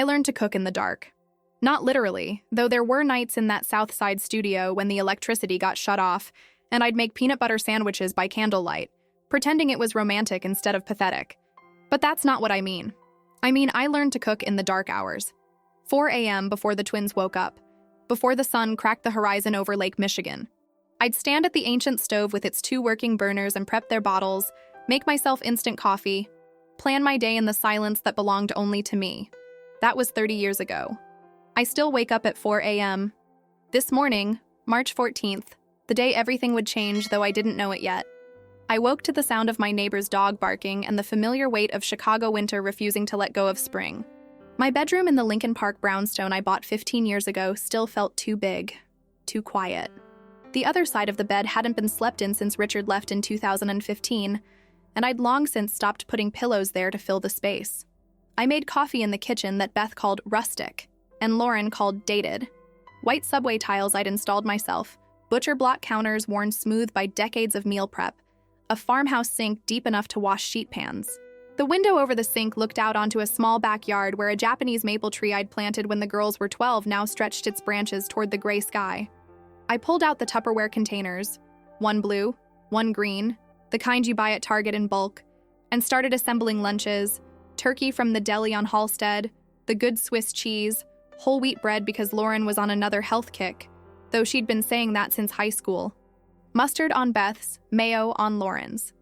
I learned to cook in the dark. Not literally, though there were nights in that South Side studio when the electricity got shut off, and I'd make peanut butter sandwiches by candlelight, pretending it was romantic instead of pathetic. But that's not what I mean. I learned to cook in the dark hours. 4 a.m. before the twins woke up, before the sun cracked the horizon over Lake Michigan. I'd stand at the ancient stove with its 2 working burners and prep their bottles, make myself instant coffee, plan my day in the silence that belonged only to me. That was 30 years ago. I still wake up at 4 a.m. This morning, March 14th, the day everything would change, though I didn't know it yet. I woke to the sound of my neighbor's dog barking and the familiar weight of Chicago winter refusing to let go of spring. My bedroom in the Lincoln Park brownstone I bought 15 years ago still felt too big, too quiet. The other side of the bed hadn't been slept in since Richard left in 2015, and I'd long since stopped putting pillows there to fill the space. I made coffee in the kitchen that Beth called rustic, and Lauren called dated. White subway tiles I'd installed myself, butcher block counters worn smooth by decades of meal prep, a farmhouse sink deep enough to wash sheet pans. The window over the sink looked out onto a small backyard where a Japanese maple tree I'd planted when the girls were 12 now stretched its branches toward the gray sky. I pulled out the Tupperware containers, one blue, one green, the kind you buy at Target in bulk, and started assembling lunches: turkey from the deli on Halstead, the good Swiss cheese, whole wheat bread because Lauren was on another health kick, though she'd been saying that since high school. Mustard on Beth's, mayo on Lauren's.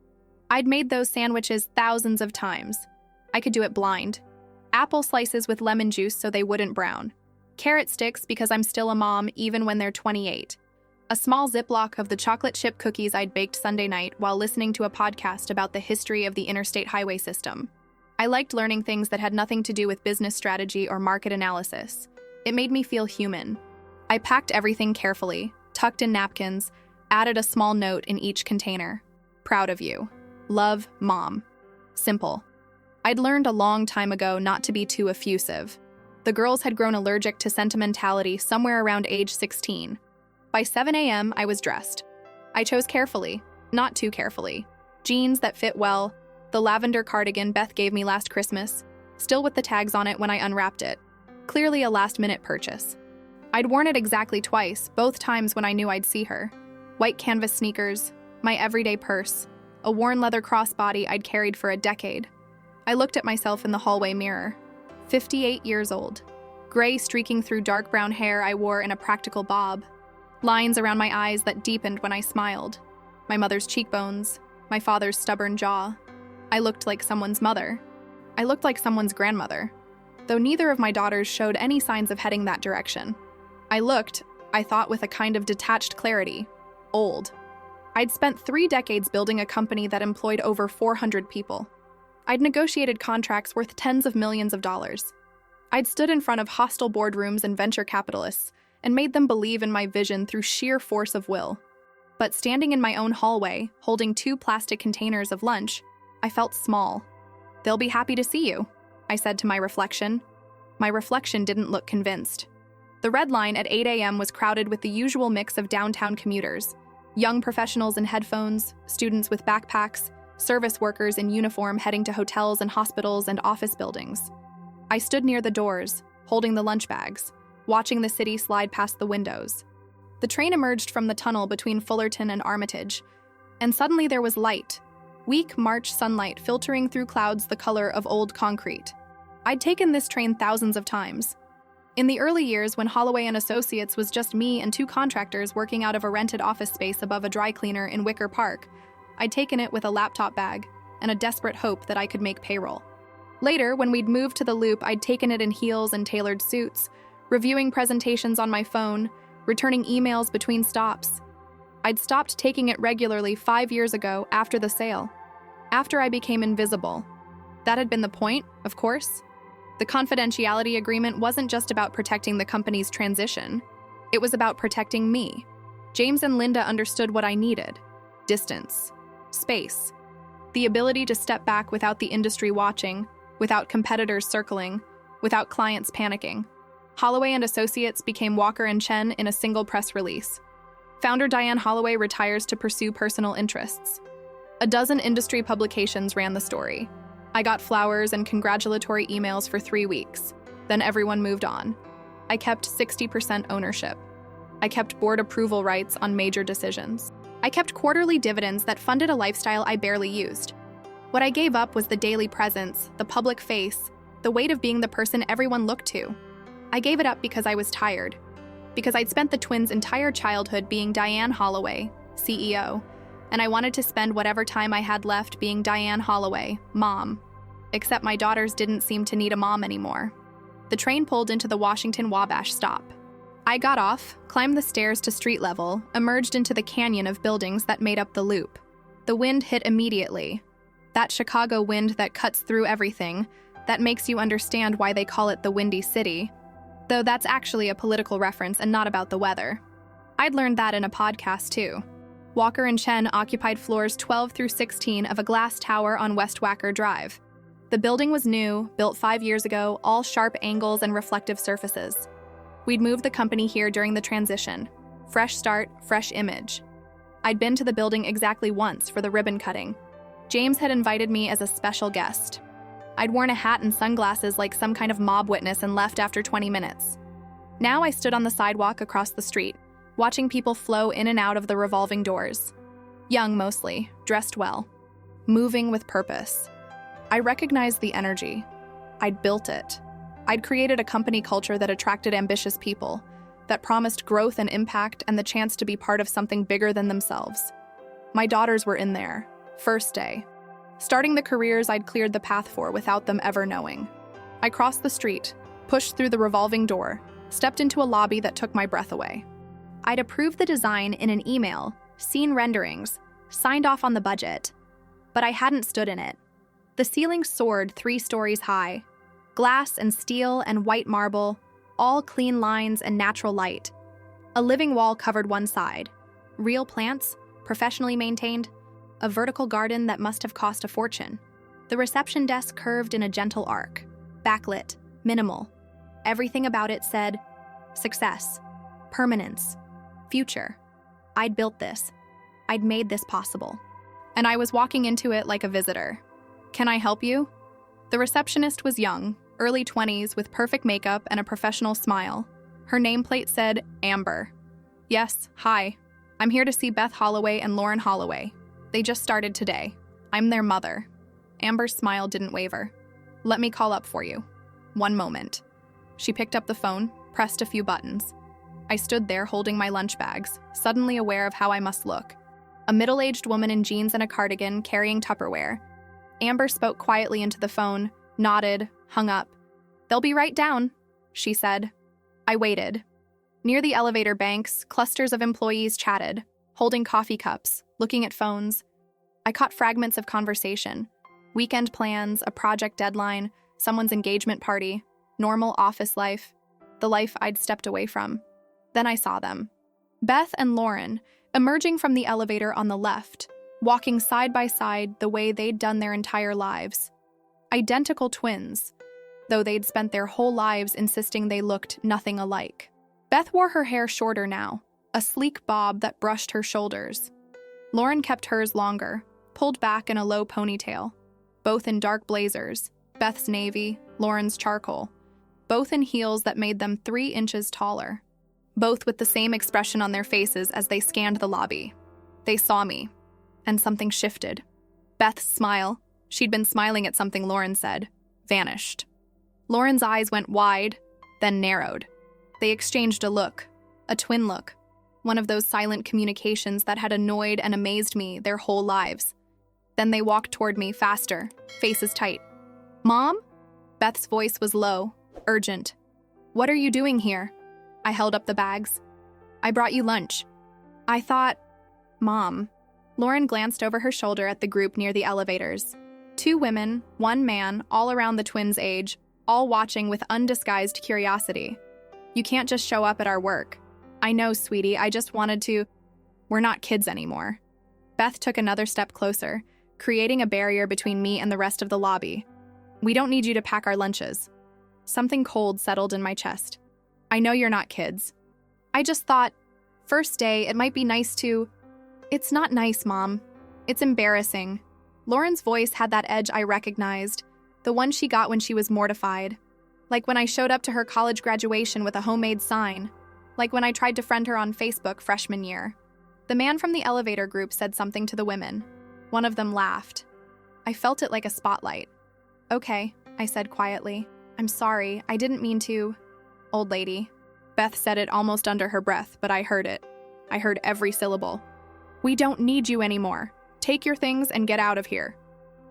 I'd made those sandwiches thousands of times. I could do it blind. Apple slices with lemon juice so they wouldn't brown. Carrot sticks because I'm still a mom even when they're 28. A small Ziploc of the chocolate chip cookies I'd baked Sunday night while listening to a podcast about the history of the interstate highway system. I liked learning things that had nothing to do with business strategy or market analysis. It made me feel human. I packed everything carefully, tucked in napkins, added a small note in each container. Proud of you. Love, Mom. Simple. I'd learned a long time ago not to be too effusive. The girls had grown allergic to sentimentality somewhere around age 16. By 7 a.m., I was dressed. I chose carefully, not too carefully. Jeans that fit well, the lavender cardigan Beth gave me last Christmas, still with the tags on it when I unwrapped it. Clearly a last-minute purchase. I'd worn it exactly twice, both times when I knew I'd see her. White canvas sneakers, my everyday purse, a worn leather crossbody I'd carried for a decade. I looked at myself in the hallway mirror. 58 years old. Gray streaking through dark brown hair I wore in a practical bob. Lines around my eyes that deepened when I smiled. My mother's cheekbones, my father's stubborn jaw. I looked like someone's mother. I looked like someone's grandmother, though neither of my daughters showed any signs of heading that direction. I looked, I thought with a kind of detached clarity, old. I'd spent 3 decades building a company that employed over 400 people. I'd negotiated contracts worth tens of millions of dollars. I'd stood in front of hostile boardrooms and venture capitalists and made them believe in my vision through sheer force of will. But standing in my own hallway, holding 2 plastic containers of lunch, I felt small. "They'll be happy to see you," I said to my reflection. My reflection didn't look convinced. The Red Line at 8 a.m. was crowded with the usual mix of downtown commuters: young professionals in headphones, students with backpacks, service workers in uniform heading to hotels and hospitals and office buildings. I stood near the doors, holding the lunch bags, watching the city slide past the windows. The train emerged from the tunnel between Fullerton and Armitage, and suddenly there was light. Weak March sunlight filtering through clouds the color of old concrete. I'd taken this train thousands of times. In the early years when Holloway and Associates was just me and 2 contractors working out of a rented office space above a dry cleaner in Wicker Park, I'd taken it with a laptop bag and a desperate hope that I could make payroll. Later, when we'd moved to the Loop, I'd taken it in heels and tailored suits, reviewing presentations on my phone, returning emails between stops. I'd stopped taking it regularly 5 years ago after the sale, after I became invisible. That had been the point, of course. The confidentiality agreement wasn't just about protecting the company's transition. It was about protecting me. James and Linda understood what I needed: distance, space, the ability to step back without the industry watching, without competitors circling, without clients panicking. Holloway and Associates became Walker and Chen in a single press release. Founder Diane Holloway retires to pursue personal interests. A dozen industry publications ran the story. I got flowers and congratulatory emails for 3 weeks. Then everyone moved on. I kept 60% ownership. I kept board approval rights on major decisions. I kept quarterly dividends that funded a lifestyle I barely used. What I gave up was the daily presence, the public face, the weight of being the person everyone looked to. I gave it up because I was tired. Because I'd spent the twins' entire childhood being Diane Holloway, CEO, and I wanted to spend whatever time I had left being Diane Holloway, mom. Except my daughters didn't seem to need a mom anymore. The train pulled into the Washington Wabash stop. I got off, climbed the stairs to street level, emerged into the canyon of buildings that made up the loop. The wind hit immediately. That Chicago wind that cuts through everything, that makes you understand why they call it the Windy City. Though that's actually a political reference and not about the weather. I'd learned that in a podcast too. Walker and Chen occupied floors 12 through 16 of a glass tower on West Wacker Drive. The building was new, built 5 years ago, all sharp angles and reflective surfaces. We'd moved the company here during the transition. Fresh start, fresh image. I'd been to the building exactly once for the ribbon cutting. James had invited me as a special guest. I'd worn a hat and sunglasses like some kind of mob witness and left after 20 minutes. Now I stood on the sidewalk across the street, watching people flow in and out of the revolving doors. Young mostly, dressed well, moving with purpose. I recognized the energy. I'd built it. I'd created a company culture that attracted ambitious people, that promised growth and impact and the chance to be part of something bigger than themselves. My daughters were in there, first day, starting the careers I'd cleared the path for without them ever knowing. I crossed the street, pushed through the revolving door, stepped into a lobby that took my breath away. I'd approved the design in an email, seen renderings, signed off on the budget, but I hadn't stood in it. The ceiling soared 3 stories high. Glass and steel and white marble, all clean lines and natural light. A living wall covered one side. Real plants, professionally maintained. A vertical garden that must have cost a fortune. The reception desk curved in a gentle arc. Backlit, minimal. Everything about it said, success, permanence, future. I'd built this. I'd made this possible. And I was walking into it like a visitor. Can I help you? The receptionist was young, early 20s, with perfect makeup and a professional smile. Her nameplate said, Amber. Yes, hi. I'm here to see Beth Holloway and Lauren Holloway. They just started today. I'm their mother. Amber's smile didn't waver. Let me call up for you. One moment. She picked up the phone, pressed a few buttons. I stood there holding my lunch bags, suddenly aware of how I must look. A middle-aged woman in jeans and a cardigan carrying Tupperware. Amber spoke quietly into the phone, nodded, hung up. They'll be right down, she said. I waited. Near the elevator banks, clusters of employees chatted, holding coffee cups, looking at phones. I caught fragments of conversation. Weekend plans, a project deadline, someone's engagement party, normal office life, the life I'd stepped away from. Then I saw them. Beth and Lauren, emerging from the elevator on the left, walking side by side the way they'd done their entire lives. Identical twins, though they'd spent their whole lives insisting they looked nothing alike. Beth wore her hair shorter now, a sleek bob that brushed her shoulders. Lauren kept hers longer, pulled back in a low ponytail. Both in dark blazers, Beth's navy, Lauren's charcoal. Both in heels that made them 3 inches taller. Both with the same expression on their faces as they scanned the lobby. They saw me. And something shifted. Beth's smile, she'd been smiling at something Lauren said, vanished. Lauren's eyes went wide, then narrowed. They exchanged a look, a twin look, one of those silent communications that had annoyed and amazed me their whole lives. Then they walked toward me faster, faces tight. Mom? Beth's voice was low, urgent. What are you doing here? I held up the bags. I brought you lunch. I thought, Mom. Lauren glanced over her shoulder at the group near the elevators. 2 women, 1 man, all around the twins' age, all watching with undisguised curiosity. You can't just show up at our work. I know, sweetie, I just wanted to... We're not kids anymore. Beth took another step closer, creating a barrier between me and the rest of the lobby. We don't need you to pack our lunches. Something cold settled in my chest. I know you're not kids. I just thought, first day, it might be nice to... It's not nice, Mom. It's embarrassing. Lauren's voice had that edge I recognized, the one she got when she was mortified. Like when I showed up to her college graduation with a homemade sign. Like when I tried to friend her on Facebook freshman year. The man from the elevator group said something to the women. One of them laughed. I felt it like a spotlight. Okay, I said quietly. I'm sorry, I didn't mean to. Old lady. Beth said it almost under her breath, but I heard it. I heard every syllable. We don't need you anymore. Take your things and get out of here.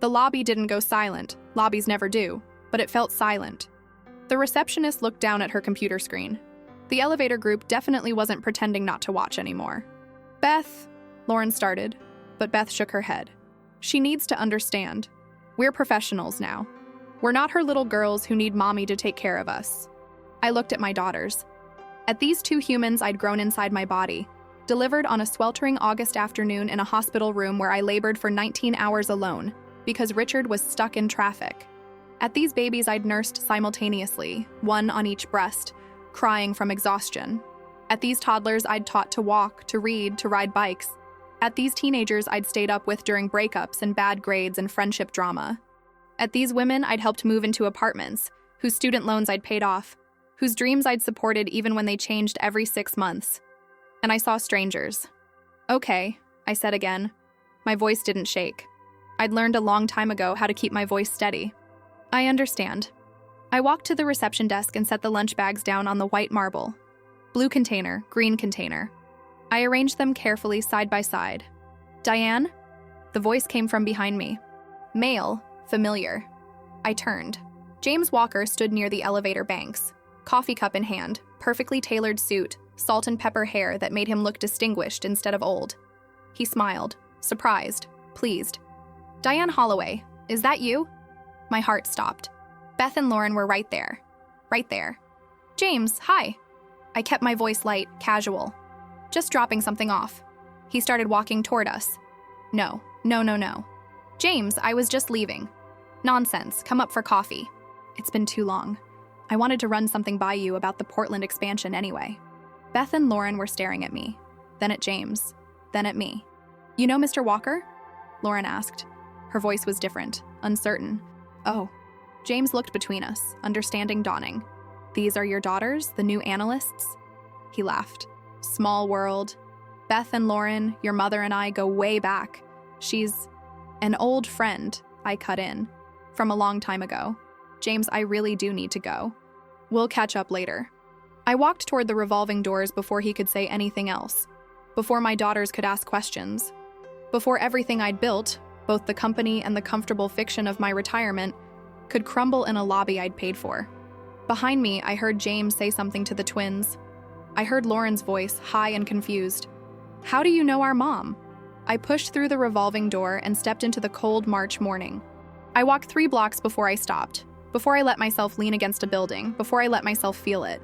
The lobby didn't go silent. Lobbies never do, but it felt silent. The receptionist looked down at her computer screen. The elevator group definitely wasn't pretending not to watch anymore. Beth, Lauren started, but Beth shook her head. She needs to understand. We're professionals now. We're not her little girls who need mommy to take care of us. I looked at my daughters. At these two humans I'd grown inside my body, delivered on a sweltering August afternoon in a hospital room where I labored for 19 hours alone because Richard was stuck in traffic. At these babies I'd nursed simultaneously, one on each breast, crying from exhaustion. At these toddlers I'd taught to walk, to read, to ride bikes. At these teenagers I'd stayed up with during breakups and bad grades and friendship drama. At these women I'd helped move into apartments, whose student loans I'd paid off, whose dreams I'd supported even when they changed every 6 months. And I saw strangers. Okay, I said again. My voice didn't shake. I'd learned a long time ago how to keep my voice steady. I understand. I walked to the reception desk and set the lunch bags down on the white marble. Blue container, green container. I arranged them carefully side by side. Diane? The voice came from behind me. Male, familiar. I turned. James Walker stood near the elevator banks, coffee cup in hand, perfectly tailored suit, salt and pepper hair that made him look distinguished instead of old. He smiled, surprised, pleased. Diane Holloway, is that you? My heart stopped. Beth and Lauren were right there. Right there. James, hi. I kept my voice light, casual. Just dropping something off. He started walking toward us. No. James, I was just leaving. Nonsense, come up for coffee. It's been too long. I wanted to run something by you about the Portland expansion anyway. Beth and Lauren were staring at me, then at James, then at me. You know Mr. Walker? Lauren asked. Her voice was different, uncertain. Oh. James looked between us, understanding dawning. These are your daughters, the new analysts? He laughed. Small world. Beth and Lauren, your mother and I go way back. She's an old friend, I cut in, from a long time ago. James, I really do need to go. We'll catch up later. I walked toward the revolving doors before he could say anything else, before my daughters could ask questions, before everything I'd built, both the company and the comfortable fiction of my retirement, could crumble in a lobby I'd paid for. Behind me, I heard James say something to the twins. I heard Lauren's voice, high and confused. How do you know our mom? I pushed through the revolving door and stepped into the cold March morning. I walked 3 blocks before I stopped, before I let myself lean against a building, before I let myself feel it.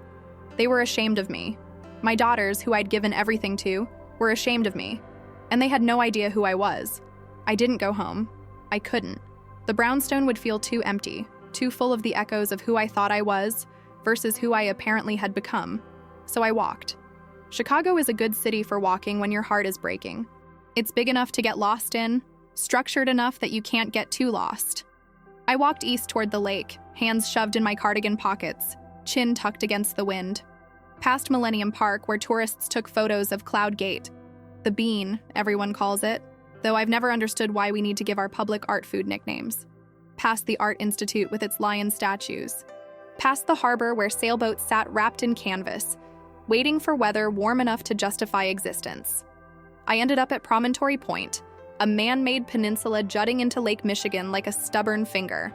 They were ashamed of me. My daughters, who I'd given everything to, were ashamed of me. And they had no idea who I was. I didn't go home. I couldn't. The brownstone would feel too empty, too full of the echoes of who I thought I was versus who I apparently had become. So I walked. Chicago is a good city for walking when your heart is breaking. It's big enough to get lost in, structured enough that you can't get too lost. I walked east toward the lake, hands shoved in my cardigan pockets, chin tucked against the wind. Past Millennium Park, where tourists took photos of Cloud Gate. The Bean, everyone calls it, though I've never understood why we need to give our public art food nicknames. Past the Art Institute with its lion statues. Past the harbor where sailboats sat wrapped in canvas, waiting for weather warm enough to justify existence. I ended up at Promontory Point, a man-made peninsula jutting into Lake Michigan like a stubborn finger.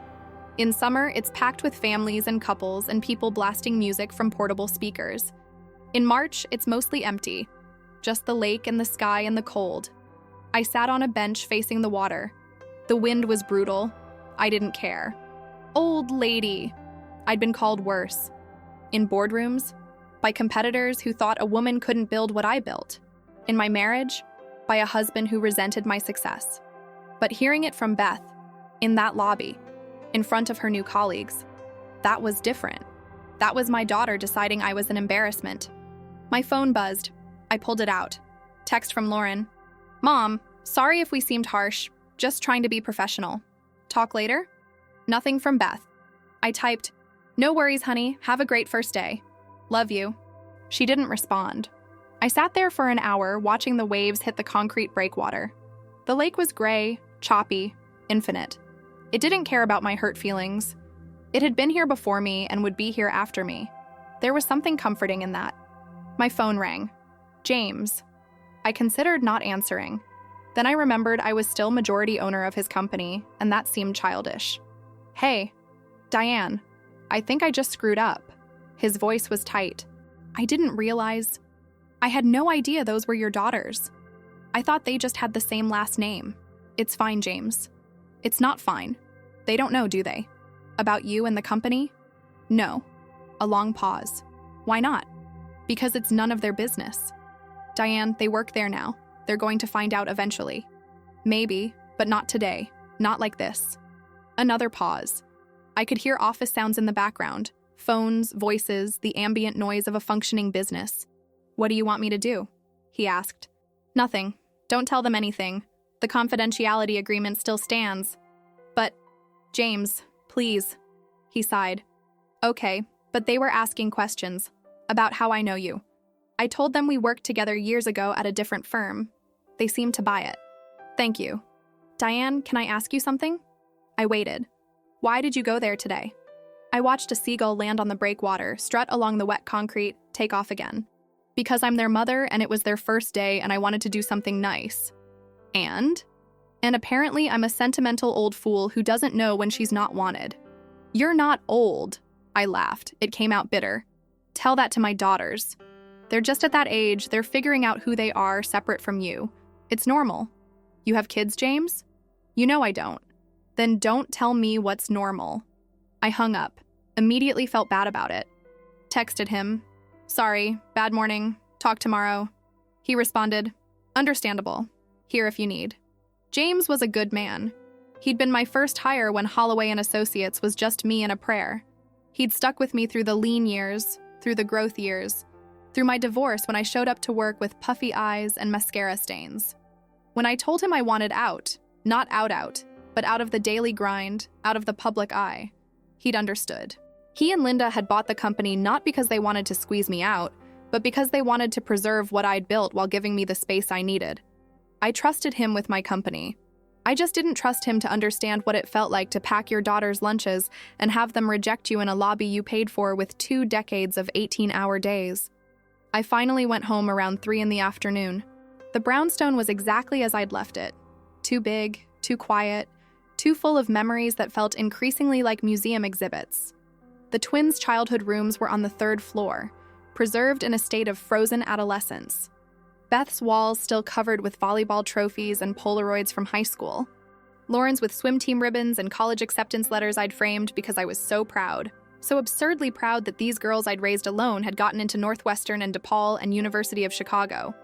In summer, it's packed with families and couples and people blasting music from portable speakers. In March, it's mostly empty, just the lake and the sky and the cold. I sat on a bench facing the water. The wind was brutal. I didn't care. Old lady. I'd been called worse. In boardrooms, by competitors who thought a woman couldn't build what I built. In my marriage, by a husband who resented my success. But hearing it from Beth, in that lobby, in front of her new colleagues, that was different. That was my daughter deciding I was an embarrassment. My phone buzzed. I pulled it out. Text from Lauren. Mom, sorry if we seemed harsh. Just trying to be professional. Talk later? Nothing from Beth. I typed, No worries, honey. Have a great first day. Love you. She didn't respond. I sat there for an hour watching the waves hit the concrete breakwater. The lake was gray, choppy, infinite. It didn't care about my hurt feelings. It had been here before me and would be here after me. There was something comforting in that. My phone rang. James. I considered not answering. Then I remembered I was still majority owner of his company, and that seemed childish. Hey, Diane, I think I just screwed up. His voice was tight. I didn't realize. I had no idea those were your daughters. I thought they just had the same last name. It's fine, James. It's not fine. They don't know, do they? About you and the company? No. A long pause. Why not? Because it's none of their business. Diane, they work there now. They're going to find out eventually. Maybe, but not today. Not like this. Another pause. I could hear office sounds in the background. Phones, voices, the ambient noise of a functioning business. What do you want me to do? He asked. Nothing. Don't tell them anything. The confidentiality agreement still stands. But, James, please. He sighed. Okay, but they were asking questions. About how I know you. I told them we worked together years ago at a different firm. They seemed to buy it. Thank you. Diane, can I ask you something? I waited. Why did you go there today? I watched a seagull land on the breakwater, strut along the wet concrete, take off again. Because I'm their mother and it was their first day and I wanted to do something nice. And apparently I'm a sentimental old fool who doesn't know when she's not wanted. You're not old. I laughed. It came out bitter. Tell that to my daughters. They're just at that age, they're figuring out who they are separate from you. It's normal. You have kids, James? You know I don't. Then don't tell me what's normal. I hung up, immediately felt bad about it. Texted him. Sorry, bad morning, talk tomorrow. He responded, understandable, here if you need. James was a good man. He'd been my first hire when Holloway and Associates was just me and a prayer. He'd stuck with me through the lean years, through the growth years, through my divorce when I showed up to work with puffy eyes and mascara stains. When I told him I wanted out, not out, but out of the daily grind, out of the public eye, he'd understood. He and Linda had bought the company not because they wanted to squeeze me out, but because they wanted to preserve what I'd built while giving me the space I needed. I trusted him with my company. I just didn't trust him to understand what it felt like to pack your daughter's lunches and have them reject you in a lobby you paid for with 2 decades of 18-hour days. I finally went home around 3 p.m. The brownstone was exactly as I'd left it. Too big, too quiet, too full of memories that felt increasingly like museum exhibits. The twins' childhood rooms were on the 3rd floor, preserved in a state of frozen adolescence. Beth's walls still covered with volleyball trophies and Polaroids from high school. Lauren's with swim team ribbons and college acceptance letters I'd framed because I was so proud. So absurdly proud that these girls I'd raised alone had gotten into Northwestern and DePaul and University of Chicago.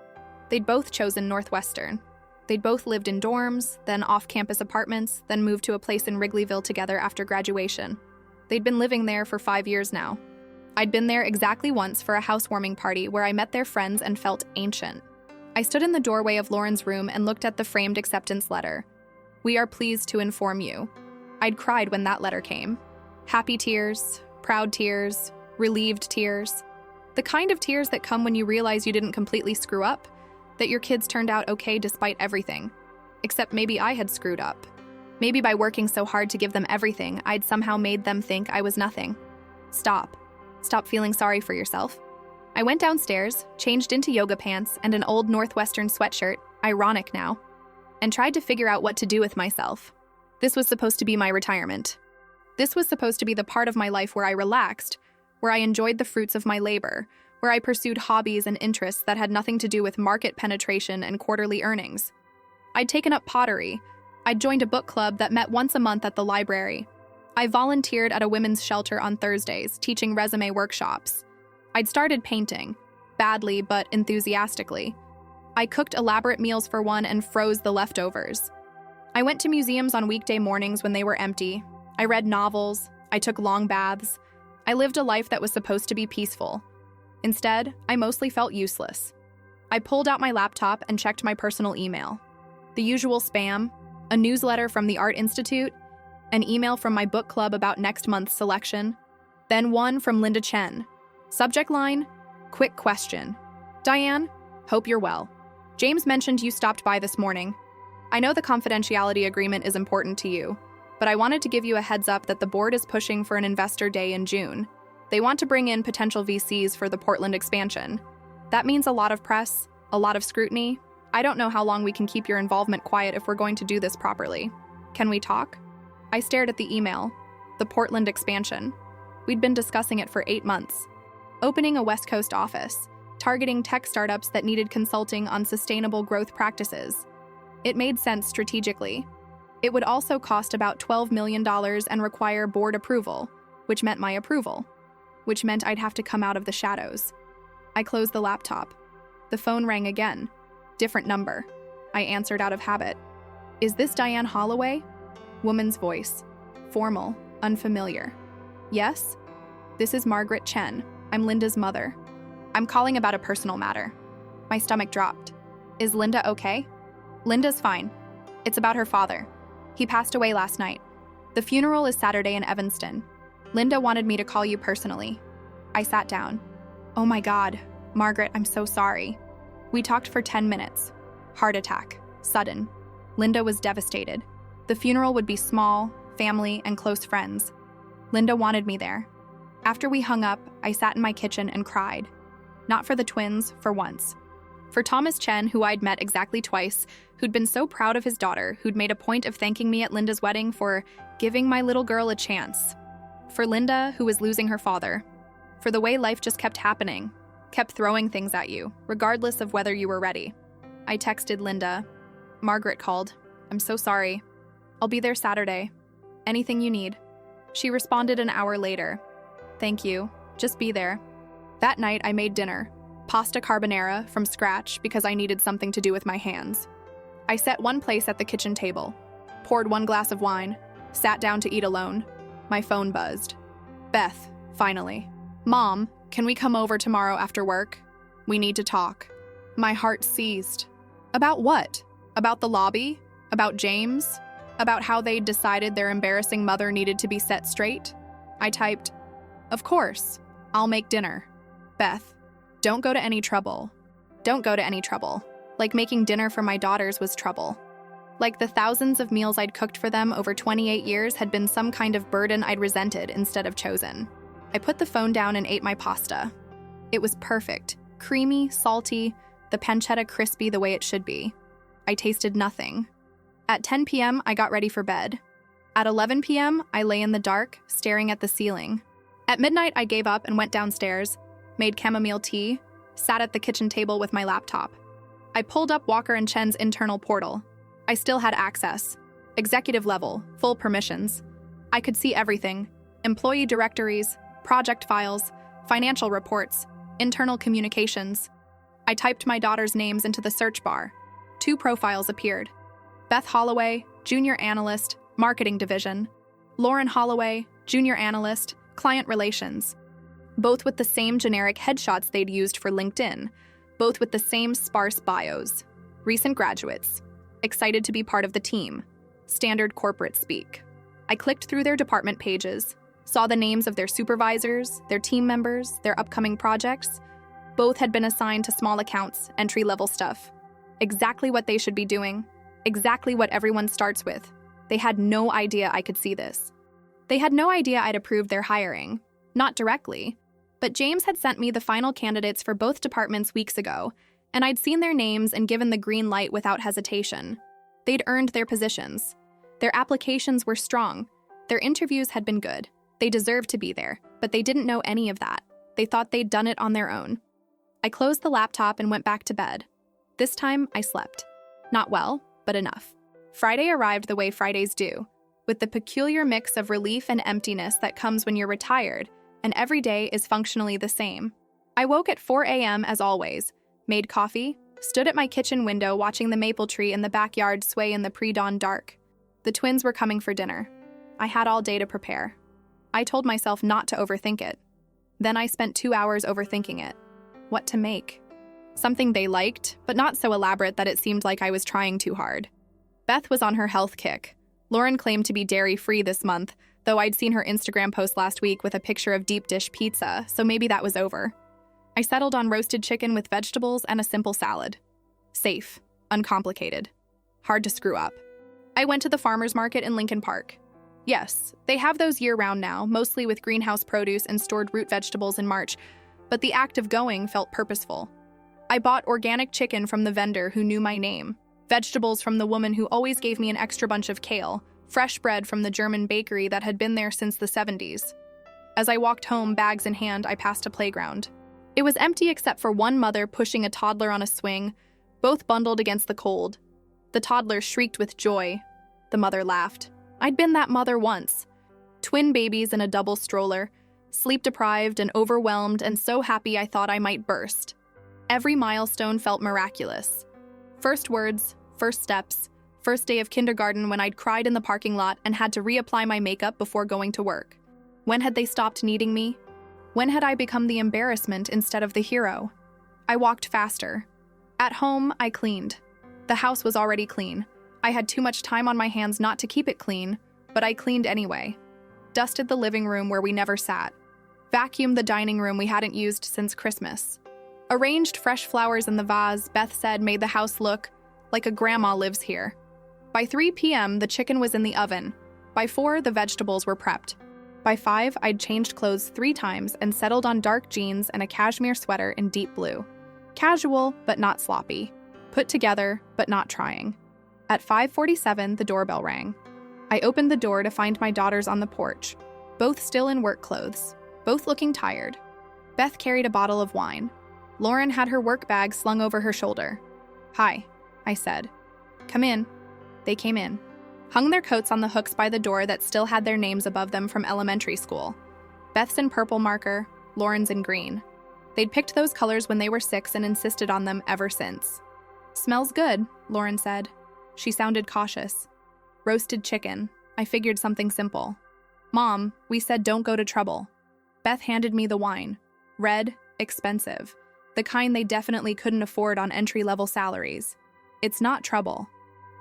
They'd both chosen Northwestern. They'd both lived in dorms, then off-campus apartments, then moved to a place in Wrigleyville together after graduation. They'd been living there for 5 years now. I'd been there exactly once for a housewarming party where I met their friends and felt ancient. I stood in the doorway of Lauren's room and looked at the framed acceptance letter. We are pleased to inform you. I'd cried when that letter came. Happy tears, proud tears, relieved tears. The kind of tears that come when you realize you didn't completely screw up, that your kids turned out okay despite everything. Except maybe I had screwed up. Maybe by working so hard to give them everything, I'd somehow made them think I was nothing. Stop. Stop feeling sorry for yourself. I went downstairs, changed into yoga pants and an old Northwestern sweatshirt, ironic now, and tried to figure out what to do with myself. This was supposed to be my retirement. This was supposed to be the part of my life where I relaxed, where I enjoyed the fruits of my labor, where I pursued hobbies and interests that had nothing to do with market penetration and quarterly earnings. I'd taken up pottery. I'd joined a book club that met once a month at the library. I volunteered at a women's shelter on Thursdays, teaching resume workshops. I'd started painting, badly but enthusiastically. I cooked elaborate meals for one and froze the leftovers. I went to museums on weekday mornings when they were empty. I read novels. I took long baths. I lived a life that was supposed to be peaceful. Instead, I mostly felt useless. I pulled out my laptop and checked my personal email. The usual spam, a newsletter from the Art Institute, an email from my book club about next month's selection. Then one from Linda Chen. Subject line, quick question. Diane, hope you're well. James mentioned you stopped by this morning. I know the confidentiality agreement is important to you, but I wanted to give you a heads up that the board is pushing for an investor day in June. They want to bring in potential VCs for the Portland expansion. That means a lot of press, a lot of scrutiny. I don't know how long we can keep your involvement quiet if we're going to do this properly. Can we talk? I stared at the email. The Portland expansion. We'd been discussing it for 8 months. Opening a West Coast office, targeting tech startups that needed consulting on sustainable growth practices. It made sense strategically. It would also cost about $12 million and require board approval, which meant my approval, which meant I'd have to come out of the shadows. I closed the laptop. The phone rang again. Different number. I answered out of habit. Is this Diane Holloway? Woman's voice. Formal, unfamiliar. Yes? This is Margaret Chen. I'm Linda's mother. I'm calling about a personal matter. My stomach dropped. Is Linda okay? Linda's fine. It's about her father. He passed away last night. The funeral is Saturday in Evanston. Linda wanted me to call you personally. I sat down. Oh my God, Margaret, I'm so sorry. We talked for 10 minutes. Heart attack. Sudden. Linda was devastated. The funeral would be small, family, and close friends. Linda wanted me there. After we hung up, I sat in my kitchen and cried. Not for the twins, for once. For Thomas Chen, who I'd met exactly twice, who'd been so proud of his daughter, who'd made a point of thanking me at Linda's wedding for giving my little girl a chance. For Linda, who was losing her father. For the way life just kept happening, kept throwing things at you, regardless of whether you were ready. I texted Linda. Margaret called. I'm so sorry. I'll be there Saturday. Anything you need. She responded an hour later. Thank you. Just be there. That night, I made dinner. Pasta carbonara from scratch because I needed something to do with my hands. I set one place at the kitchen table, poured one glass of wine, sat down to eat alone. My phone buzzed. Beth, finally. Mom, can we come over tomorrow after work? We need to talk. My heart seized. About what? About the lobby? About James? About how they'd decided their embarrassing mother needed to be set straight? I typed, of course, I'll make dinner. Beth, don't go to any trouble. Don't go to any trouble. Like making dinner for my daughters was trouble. Like the thousands of meals I'd cooked for them over 28 years had been some kind of burden I'd resented instead of chosen. I put the phone down and ate my pasta. It was perfect, creamy, salty, the pancetta crispy the way it should be. I tasted nothing. At 10 p.m., I got ready for bed. At 11 p.m., I lay in the dark, staring at the ceiling. At midnight, I gave up and went downstairs, made chamomile tea, sat at the kitchen table with my laptop. I pulled up Walker and Chen's internal portal. I still had access. Executive level, full permissions. I could see everything. Employee directories, project files, financial reports, internal communications. I typed my daughter's names into the search bar. 2 profiles appeared. Beth Holloway, Junior Analyst, Marketing Division. Lauren Holloway, Junior Analyst, Client Relations. Both with the same generic headshots they'd used for LinkedIn. Both with the same sparse bios. Recent graduates. Excited to be part of the team. Standard corporate speak. I clicked through their department pages, saw the names of their supervisors, their team members, their upcoming projects. Both had been assigned to small accounts, entry-level stuff. Exactly what they should be doing. Exactly what everyone starts with. They had no idea I could see this. They had no idea I'd approved their hiring. Not directly. But James had sent me the final candidates for both departments weeks ago, and I'd seen their names and given the green light without hesitation. They'd earned their positions. Their applications were strong. Their interviews had been good. They deserved to be there, but they didn't know any of that. They thought they'd done it on their own. I closed the laptop and went back to bed. This time, I slept. Not well, but enough. Friday arrived the way Fridays do, with the peculiar mix of relief and emptiness that comes when you're retired, and every day is functionally the same. I woke at 4 a.m. as always, made coffee, stood at my kitchen window watching the maple tree in the backyard sway in the pre-dawn dark. The twins were coming for dinner. I had all day to prepare. I told myself not to overthink it. Then I spent 2 hours overthinking it. What to make? Something they liked, but not so elaborate that it seemed like I was trying too hard. Beth was on her health kick. Lauren claimed to be dairy-free this month, though I'd seen her Instagram post last week with a picture of deep dish pizza, so maybe that was over. I settled on roasted chicken with vegetables and a simple salad. Safe, uncomplicated, hard to screw up. I went to the farmer's market in Lincoln Park. Yes, they have those year-round now, mostly with greenhouse produce and stored root vegetables in March, but the act of going felt purposeful. I bought organic chicken from the vendor who knew my name, vegetables from the woman who always gave me an extra bunch of kale, fresh bread from the German bakery that had been there since the 70s. As I walked home, bags in hand, I passed a playground. It was empty except for one mother pushing a toddler on a swing, both bundled against the cold. The toddler shrieked with joy. The mother laughed. I'd been that mother once. Twin babies in a double stroller, sleep-deprived and overwhelmed and so happy I thought I might burst. Every milestone felt miraculous. First words, first steps, first day of kindergarten when I'd cried in the parking lot and had to reapply my makeup before going to work. When had they stopped needing me? When had I become the embarrassment instead of the hero? I walked faster. At home, I cleaned. The house was already clean. I had too much time on my hands not to keep it clean, but I cleaned anyway. Dusted the living room where we never sat. Vacuumed the dining room we hadn't used since Christmas. Arranged fresh flowers in the vase Beth said made the house look like a grandma lives here. By 3 p.m., the chicken was in the oven. By 4, the vegetables were prepped. By 5, I'd changed clothes 3 times and settled on dark jeans and a cashmere sweater in deep blue. Casual, but not sloppy. Put together, but not trying. At 5:47, the doorbell rang. I opened the door to find my daughters on the porch, both still in work clothes, both looking tired. Beth carried a bottle of wine. Lauren had her work bag slung over her shoulder. "Hi," I said. "Come in." They came in. Hung their coats on the hooks by the door that still had their names above them from elementary school. Beth's in purple marker, Lauren's in green. They'd picked those colors when they were 6 and insisted on them ever since. "Smells good," Lauren said. She sounded cautious. "Roasted chicken." I figured something simple. "Mom, we said don't go to trouble." Beth handed me the wine. Red, expensive. The kind they definitely couldn't afford on entry-level salaries. "It's not trouble."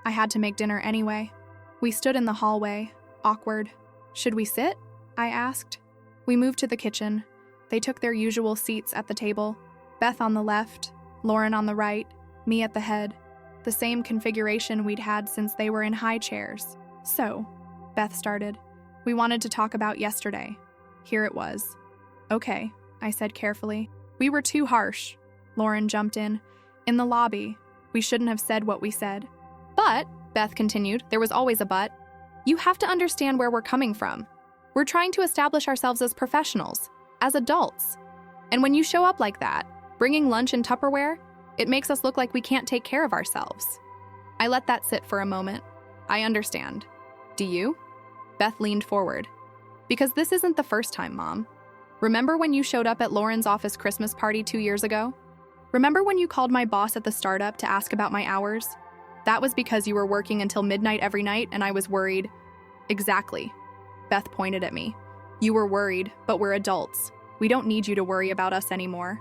I had to make dinner anyway. We stood in the hallway, awkward. "Should we sit?" I asked. We moved to the kitchen. They took their usual seats at the table. Beth on the left, Lauren on the right, me at the head. The same configuration we'd had since they were in high chairs. "So," Beth started, "we wanted to talk about yesterday." Here it was. "Okay," I said carefully. "We were too harsh." Lauren jumped in. "In the lobby. We shouldn't have said what we said." "But," Beth continued, "there was always a but. You have to understand where we're coming from. We're trying to establish ourselves as professionals, as adults. And when you show up like that, bringing lunch in Tupperware, it makes us look like we can't take care of ourselves." I let that sit for a moment. "I understand. Do you?" Beth leaned forward. "Because this isn't the first time, Mom. Remember when you showed up at Lauren's office Christmas party 2 years ago? Remember when you called my boss at the startup to ask about my hours? That was because you were working until midnight every night and I was worried." "Exactly." Beth pointed at me. "You were worried, but we're adults. We don't need you to worry about us anymore."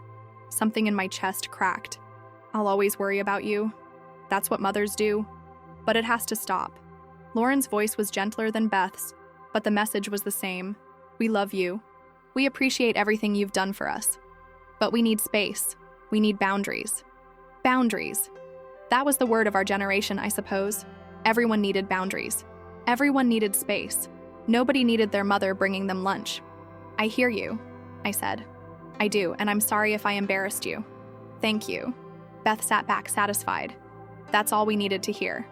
Something in my chest cracked. "I'll always worry about you. That's what mothers do. But it has to stop." Lauren's voice was gentler than Beth's, but the message was the same. "We love you. We appreciate everything you've done for us. But we need space. We need boundaries." Boundaries. That was the word of our generation, I suppose. Everyone needed boundaries. Everyone needed space. Nobody needed their mother bringing them lunch. "I hear you," I said. "I do, and I'm sorry if I embarrassed you." "Thank you." Beth sat back satisfied. That's all we needed to hear.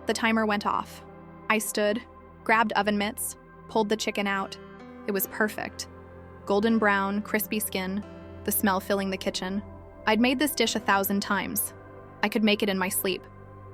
The timer went off. I stood, grabbed oven mitts, pulled the chicken out. It was perfect. Golden brown, crispy skin, the smell filling the kitchen. I'd made this dish 1,000 times. I could make it in my sleep.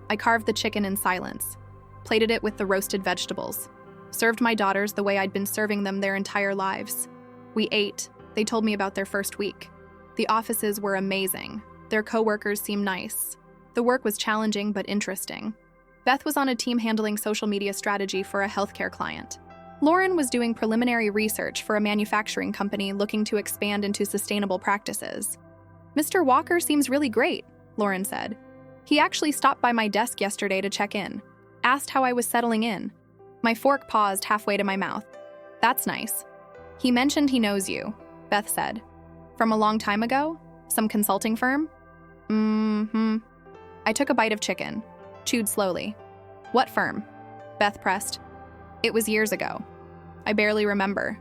I carved the chicken in silence, plated it with the roasted vegetables, served my daughters the way I'd been serving them their entire lives. We ate. They told me about their first week. The offices were amazing. Their coworkers seemed nice. The work was challenging but interesting. Beth was on a team handling social media strategy for a healthcare client. Lauren was doing preliminary research for a manufacturing company looking to expand into sustainable practices. "Mr. Walker seems really great," Lauren said. "He actually stopped by my desk yesterday to check in, asked how I was settling in." My fork paused halfway to my mouth. That's nice. He mentioned he knows you, Beth said. From a long time ago? Some consulting firm? Mm-hmm. I took a bite of chicken, chewed slowly. What firm? Beth pressed. It was years ago. I barely remember.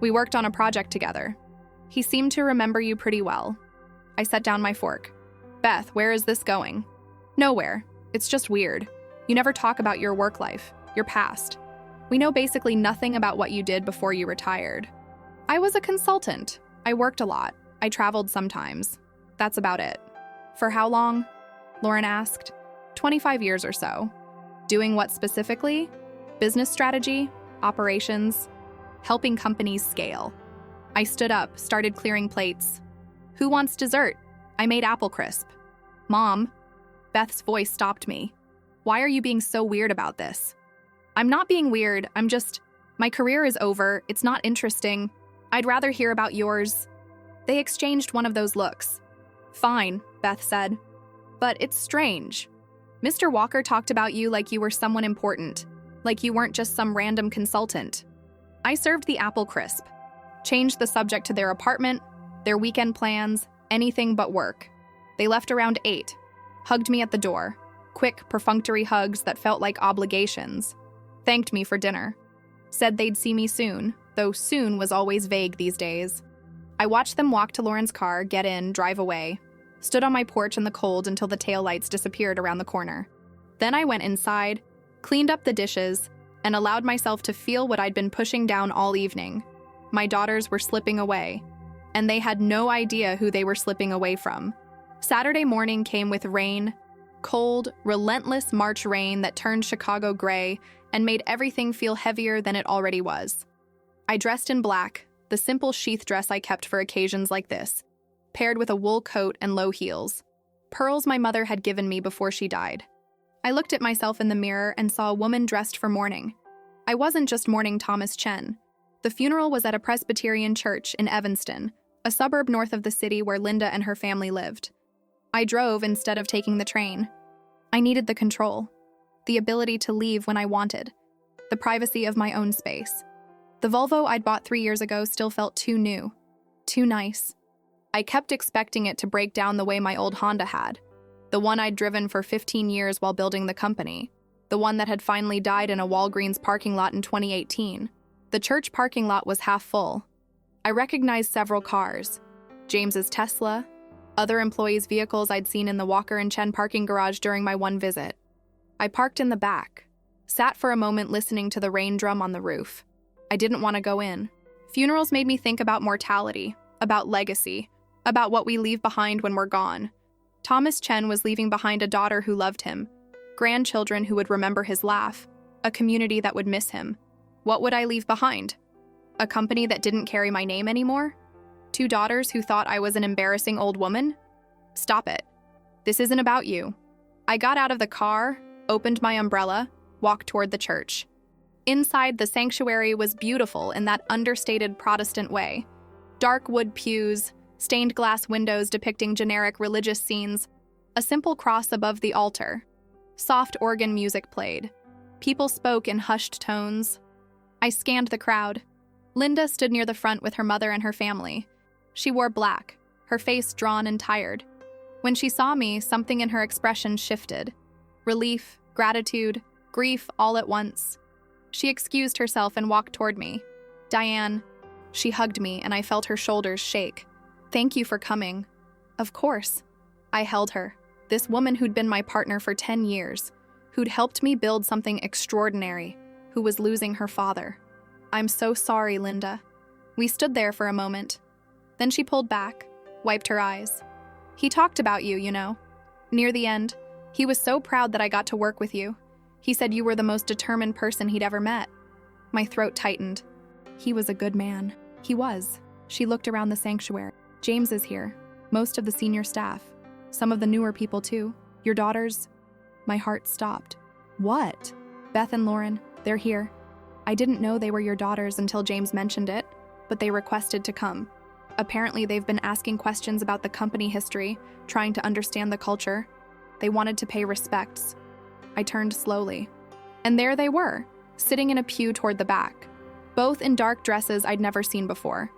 We worked on a project together. He seemed to remember you pretty well. I set down my fork. Beth, where is this going? Nowhere. It's just weird. You never talk about your work life, your past. We know basically nothing about what you did before you retired. I was a consultant. I worked a lot. I traveled sometimes. That's about it. For how long? Lauren asked. 25 years or so. Doing what specifically? Business strategy, operations, helping companies scale. I stood up, started clearing plates. Who wants dessert? I made apple crisp. Mom, Beth's voice stopped me. Why are you being so weird about this? I'm not being weird, my career is over, it's not interesting. I'd rather hear about yours. They exchanged one of those looks. Fine, Beth said. But it's strange. Mr. Walker talked about you like you were someone important, like you weren't just some random consultant. I served the apple crisp, changed the subject to their apartment, their weekend plans, anything but work. They left around 8, hugged me at the door, quick, perfunctory hugs that felt like obligations, thanked me for dinner, said they'd see me soon, though soon was always vague these days. I watched them walk to Lauren's car, get in, drive away, stood on my porch in the cold until the taillights disappeared around the corner. Then I went inside, cleaned up the dishes, and allowed myself to feel what I'd been pushing down all evening. My daughters were slipping away, and they had no idea who they were slipping away from. Saturday morning came with rain, cold, relentless March rain that turned Chicago gray and made everything feel heavier than it already was. I dressed in black, the simple sheath dress I kept for occasions like this, paired with a wool coat and low heels, pearls my mother had given me before she died. I looked at myself in the mirror and saw a woman dressed for mourning. I wasn't just mourning Thomas Chen. The funeral was at a Presbyterian church in Evanston, a suburb north of the city where Linda and her family lived. I drove instead of taking the train. I needed the control, the ability to leave when I wanted, the privacy of my own space. The Volvo I'd bought 3 years ago still felt too new, too nice. I kept expecting it to break down the way my old Honda had, the one I'd driven for 15 years while building the company, the one that had finally died in a Walgreens parking lot in 2018. The church parking lot was half full. I recognized several cars, James's Tesla, other employees' vehicles I'd seen in the Walker and Chen parking garage during my one visit. I parked in the back, sat for a moment listening to the rain drum on the roof. I didn't want to go in. Funerals made me think about mortality, about legacy, about what we leave behind when we're gone. Thomas Chen was leaving behind a daughter who loved him, grandchildren who would remember his laugh, a community that would miss him. What would I leave behind? A company that didn't carry my name anymore? 2 daughters who thought I was an embarrassing old woman? Stop it. This isn't about you. I got out of the car, opened my umbrella, walked toward the church. Inside, the sanctuary was beautiful in that understated Protestant way. Dark wood pews, stained glass windows depicting generic religious scenes, a simple cross above the altar. Soft organ music played. People spoke in hushed tones. I scanned the crowd. Linda stood near the front with her mother and her family. She wore black, her face drawn and tired. When she saw me, something in her expression shifted. Relief, gratitude, grief all at once. She excused herself and walked toward me. Diane. She hugged me, and I felt her shoulders shake. Thank you for coming. Of course. I held her, this woman who'd been my partner for 10 years, who'd helped me build something extraordinary, who was losing her father. I'm so sorry, Linda. We stood there for a moment. Then she pulled back, wiped her eyes. He talked about you, you know. Near the end, he was so proud that I got to work with you. He said you were the most determined person he'd ever met. My throat tightened. He was a good man. He was. She looked around the sanctuary. James is here. Most of the senior staff. Some of the newer people, too. Your daughters. My heart stopped. What? Beth and Lauren, they're here. I didn't know they were your daughters until James mentioned it, but they requested to come. Apparently, they've been asking questions about the company history, trying to understand the culture. They wanted to pay respects. I turned slowly. And there they were, sitting in a pew toward the back. both in dark dresses I'd never seen before,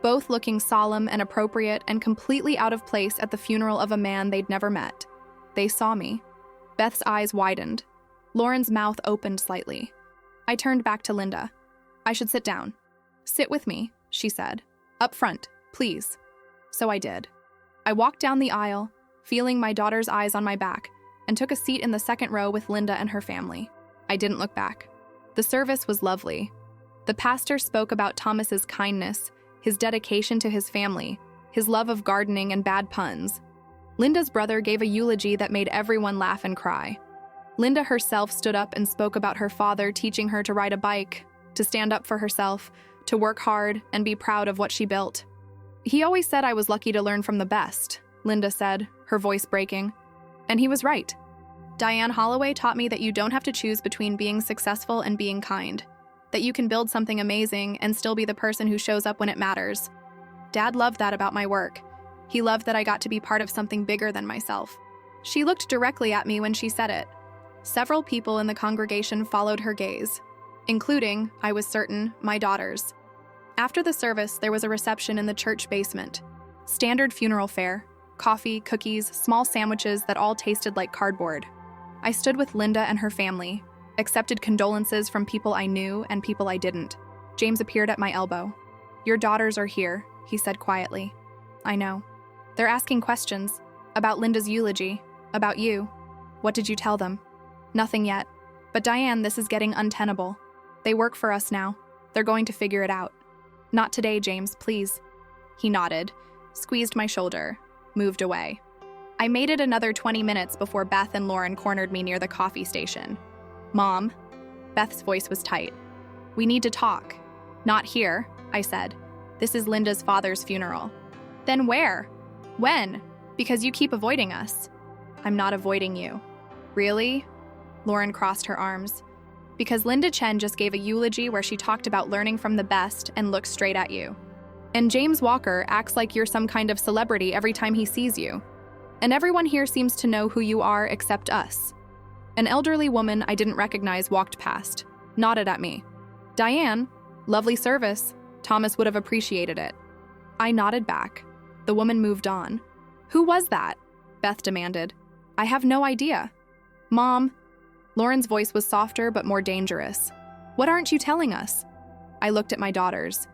both looking solemn and appropriate and completely out of place at the funeral of a man they'd never met. They saw me. Beth's eyes widened. Lauren's mouth opened slightly. I turned back to Linda. I should sit down. Sit with me, she said. Up front, please. So I did. I walked down the aisle, feeling my daughter's eyes on my back, and took a seat in the second row with Linda and her family. I didn't look back. The service was lovely. The pastor spoke about Thomas's kindness, his dedication to his family, his love of gardening and bad puns. Linda's brother gave a eulogy that made everyone laugh and cry. Linda herself stood up and spoke about her father teaching her to ride a bike, to stand up for herself, to work hard and be proud of what she built. He always said I was lucky to learn from the best, Linda said, her voice breaking. And he was right. Diane Holloway taught me that you don't have to choose between being successful and being kind, that you can build something amazing and still be the person who shows up when it matters. Dad loved that about my work. He loved that I got to be part of something bigger than myself. She looked directly at me when she said it. Several people in the congregation followed her gaze, including, I was certain, my daughters. After the service, there was a reception in the church basement. Standard funeral fare, coffee, cookies, small sandwiches that all tasted like cardboard. I stood with Linda and her family, accepted condolences from people I knew and people I didn't. James appeared at my elbow. Your daughters are here, he said quietly. I know. They're asking questions about Linda's eulogy, about you. What did you tell them? Nothing yet. But Diane, this is getting untenable. They work for us now. They're going to figure it out. Not today, James, please. He nodded, squeezed my shoulder, moved away. I made it another 20 minutes before Beth and Lauren cornered me near the coffee station. Mom, Beth's voice was tight. We need to talk. Not here, I said. This is Linda's father's funeral. Then where? When? Because you keep avoiding us. I'm not avoiding you. Really? Lauren crossed her arms. Because Linda Chen just gave a eulogy where she talked about learning from the best and looked straight at you. And James Walker acts like you're some kind of celebrity every time he sees you. And everyone here seems to know who you are except us. An elderly woman I didn't recognize walked past, nodded at me. Diane, lovely service. Thomas would have appreciated it. I nodded back. The woman moved on. Who was that? Beth demanded. I have no idea. Mom. Lauren's voice was softer but more dangerous. What aren't you telling us? I looked at my daughters.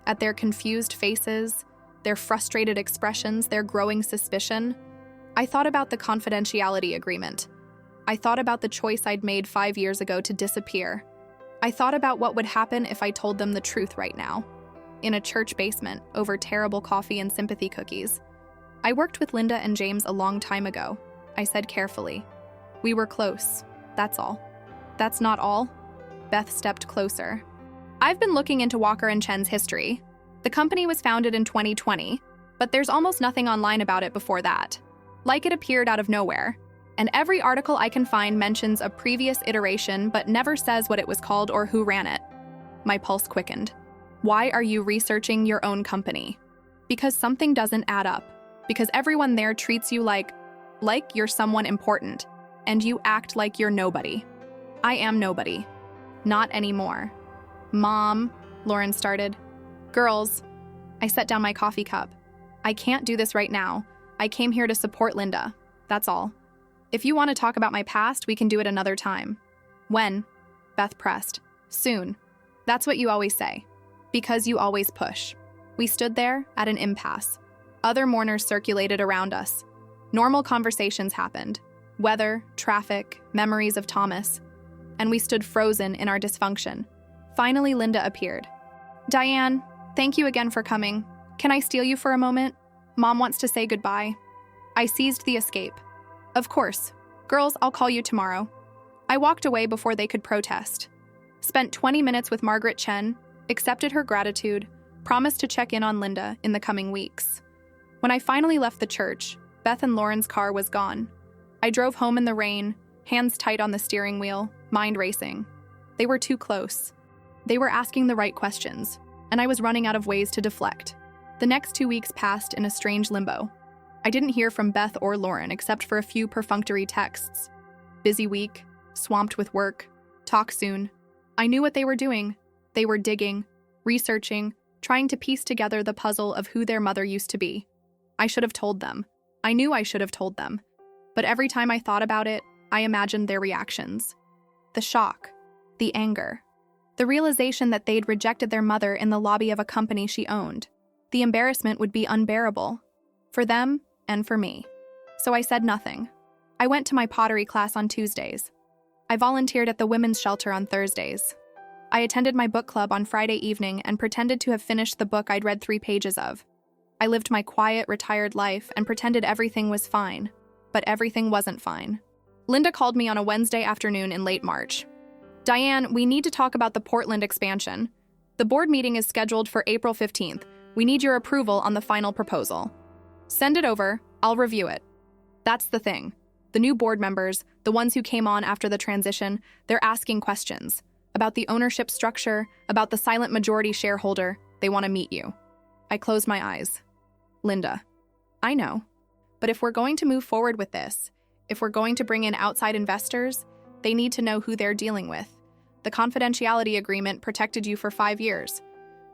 At their confused faces, their frustrated expressions, their growing suspicion. I thought about the confidentiality agreement. I thought about the choice I'd made 5 years ago to disappear. I thought about what would happen if I told them the truth right now. In a church basement, over terrible coffee and sympathy cookies. I worked with Linda and James a long time ago, I said carefully. We were close, that's all. That's not all. Beth stepped closer. I've been looking into Walker & Chen's history. The company was founded in 2020, but there's almost nothing online about it before that. Like it appeared out of nowhere. And every article I can find mentions a previous iteration but never says what it was called or who ran it. My pulse quickened. Why are you researching your own company? Because something doesn't add up. Because everyone there treats you like you're someone important, and you act like you're nobody. I am nobody. Not anymore. Mom, Lauren started. Girls, I set down my coffee cup. I can't do this right now. I came here to support Linda. That's all. If you want to talk about my past, we can do it another time. When? Beth pressed. Soon. That's what you always say. Because you always push. We stood there at an impasse. Other mourners circulated around us. Normal conversations happened. Weather, traffic, memories of Thomas. And we stood frozen in our dysfunction. Finally, Linda appeared. Diane, thank you again for coming. Can I steal you for a moment? Mom wants to say goodbye. I seized the escape. Of course. Girls, I'll call you tomorrow. I walked away before they could protest. Spent 20 minutes with Margaret Chen, accepted her gratitude, promised to check in on Linda in the coming weeks. When I finally left the church, Beth and Lauren's car was gone. I drove home in the rain, hands tight on the steering wheel, mind racing. They were too close. They were asking the right questions, and I was running out of ways to deflect. The next 2 weeks passed in a strange limbo. I didn't hear from Beth or Lauren except for a few perfunctory texts. Busy week, swamped with work, talk soon. I knew what they were doing, They were digging, researching, trying to piece together the puzzle of who their mother used to be. I should have told them. I knew I should have told them. But every time I thought about it, I imagined their reactions. The shock, the anger, the realization that they'd rejected their mother in the lobby of a company she owned. The embarrassment would be unbearable, for them and for me. So I said nothing. I went to my pottery class on Tuesdays. I volunteered at the women's shelter on Thursdays. I attended my book club on Friday evening and pretended to have finished the book I'd read 3 pages of. I lived my quiet, retired life and pretended everything was fine. But everything wasn't fine. Linda called me on a Wednesday afternoon in late March. "Diane, we need to talk about the Portland expansion. The board meeting is scheduled for April 15th. We need your approval on the final proposal. Send it over, I'll review it." That's the thing. The new board members, the ones who came on after the transition, they're asking questions about the ownership structure, about the silent majority shareholder. They want to meet you. I closed my eyes. Linda, I know. But if we're going to move forward with this, if we're going to bring in outside investors, they need to know who they're dealing with. The confidentiality agreement protected you for 5 years,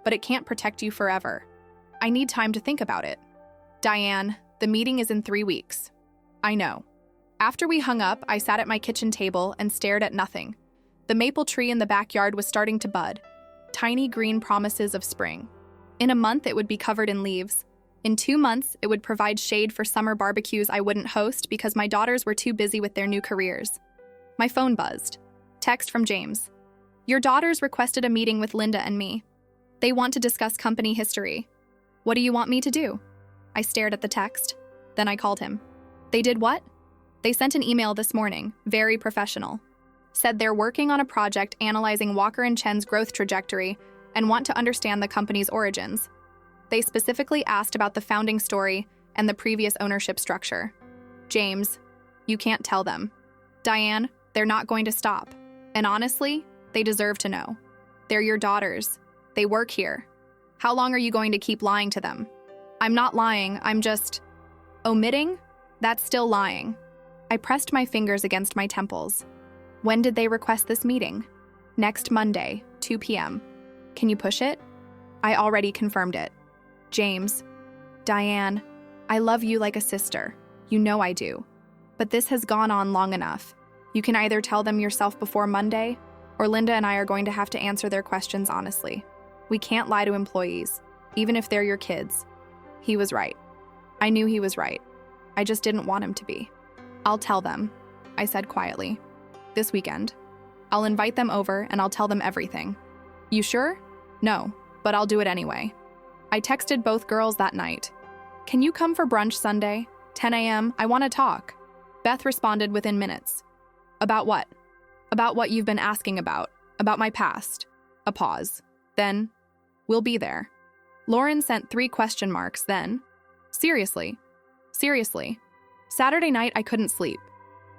but it can't protect you forever. I need time to think about it. Diane, the meeting is in 3 weeks. I know. After we hung up, I sat at my kitchen table and stared at nothing. The maple tree in the backyard was starting to bud, tiny green promises of spring. In a month, it would be covered in leaves. In 2 months, it would provide shade for summer barbecues I wouldn't host because my daughters were too busy with their new careers. My phone buzzed. Text from James. "Your daughters requested a meeting with Linda and me. They want to discuss company history. What do you want me to do?" I stared at the text. Then I called him. "They did what?" "They sent an email this morning, very professional. Said they're working on a project analyzing Walker and Chen's growth trajectory and want to understand the company's origins. They specifically asked about the founding story and the previous ownership structure." James, you can't tell them. Diane, they're not going to stop. And honestly, they deserve to know. They're your daughters. They work here. How long are you going to keep lying to them? I'm not lying, I'm just... Omitting? That's still lying. I pressed my fingers against my temples. When did they request this meeting? Next Monday, 2 p.m. Can you push it? I already confirmed it. James, Diane, I love you like a sister. You know I do. But this has gone on long enough. You can either tell them yourself before Monday, or Linda and I are going to have to answer their questions honestly. We can't lie to employees, even if they're your kids. He was right. I knew he was right. I just didn't want him to be. I'll tell them, I said quietly. This weekend. I'll invite them over and I'll tell them everything. You sure? No, but I'll do it anyway. I texted both girls that night. Can you come for brunch Sunday? 10 a.m. I want to talk. Beth responded within minutes. About what? About what you've been asking about my past. A pause. Then, we'll be there. Lauren sent 3 question marks then. Seriously. Saturday night I couldn't sleep.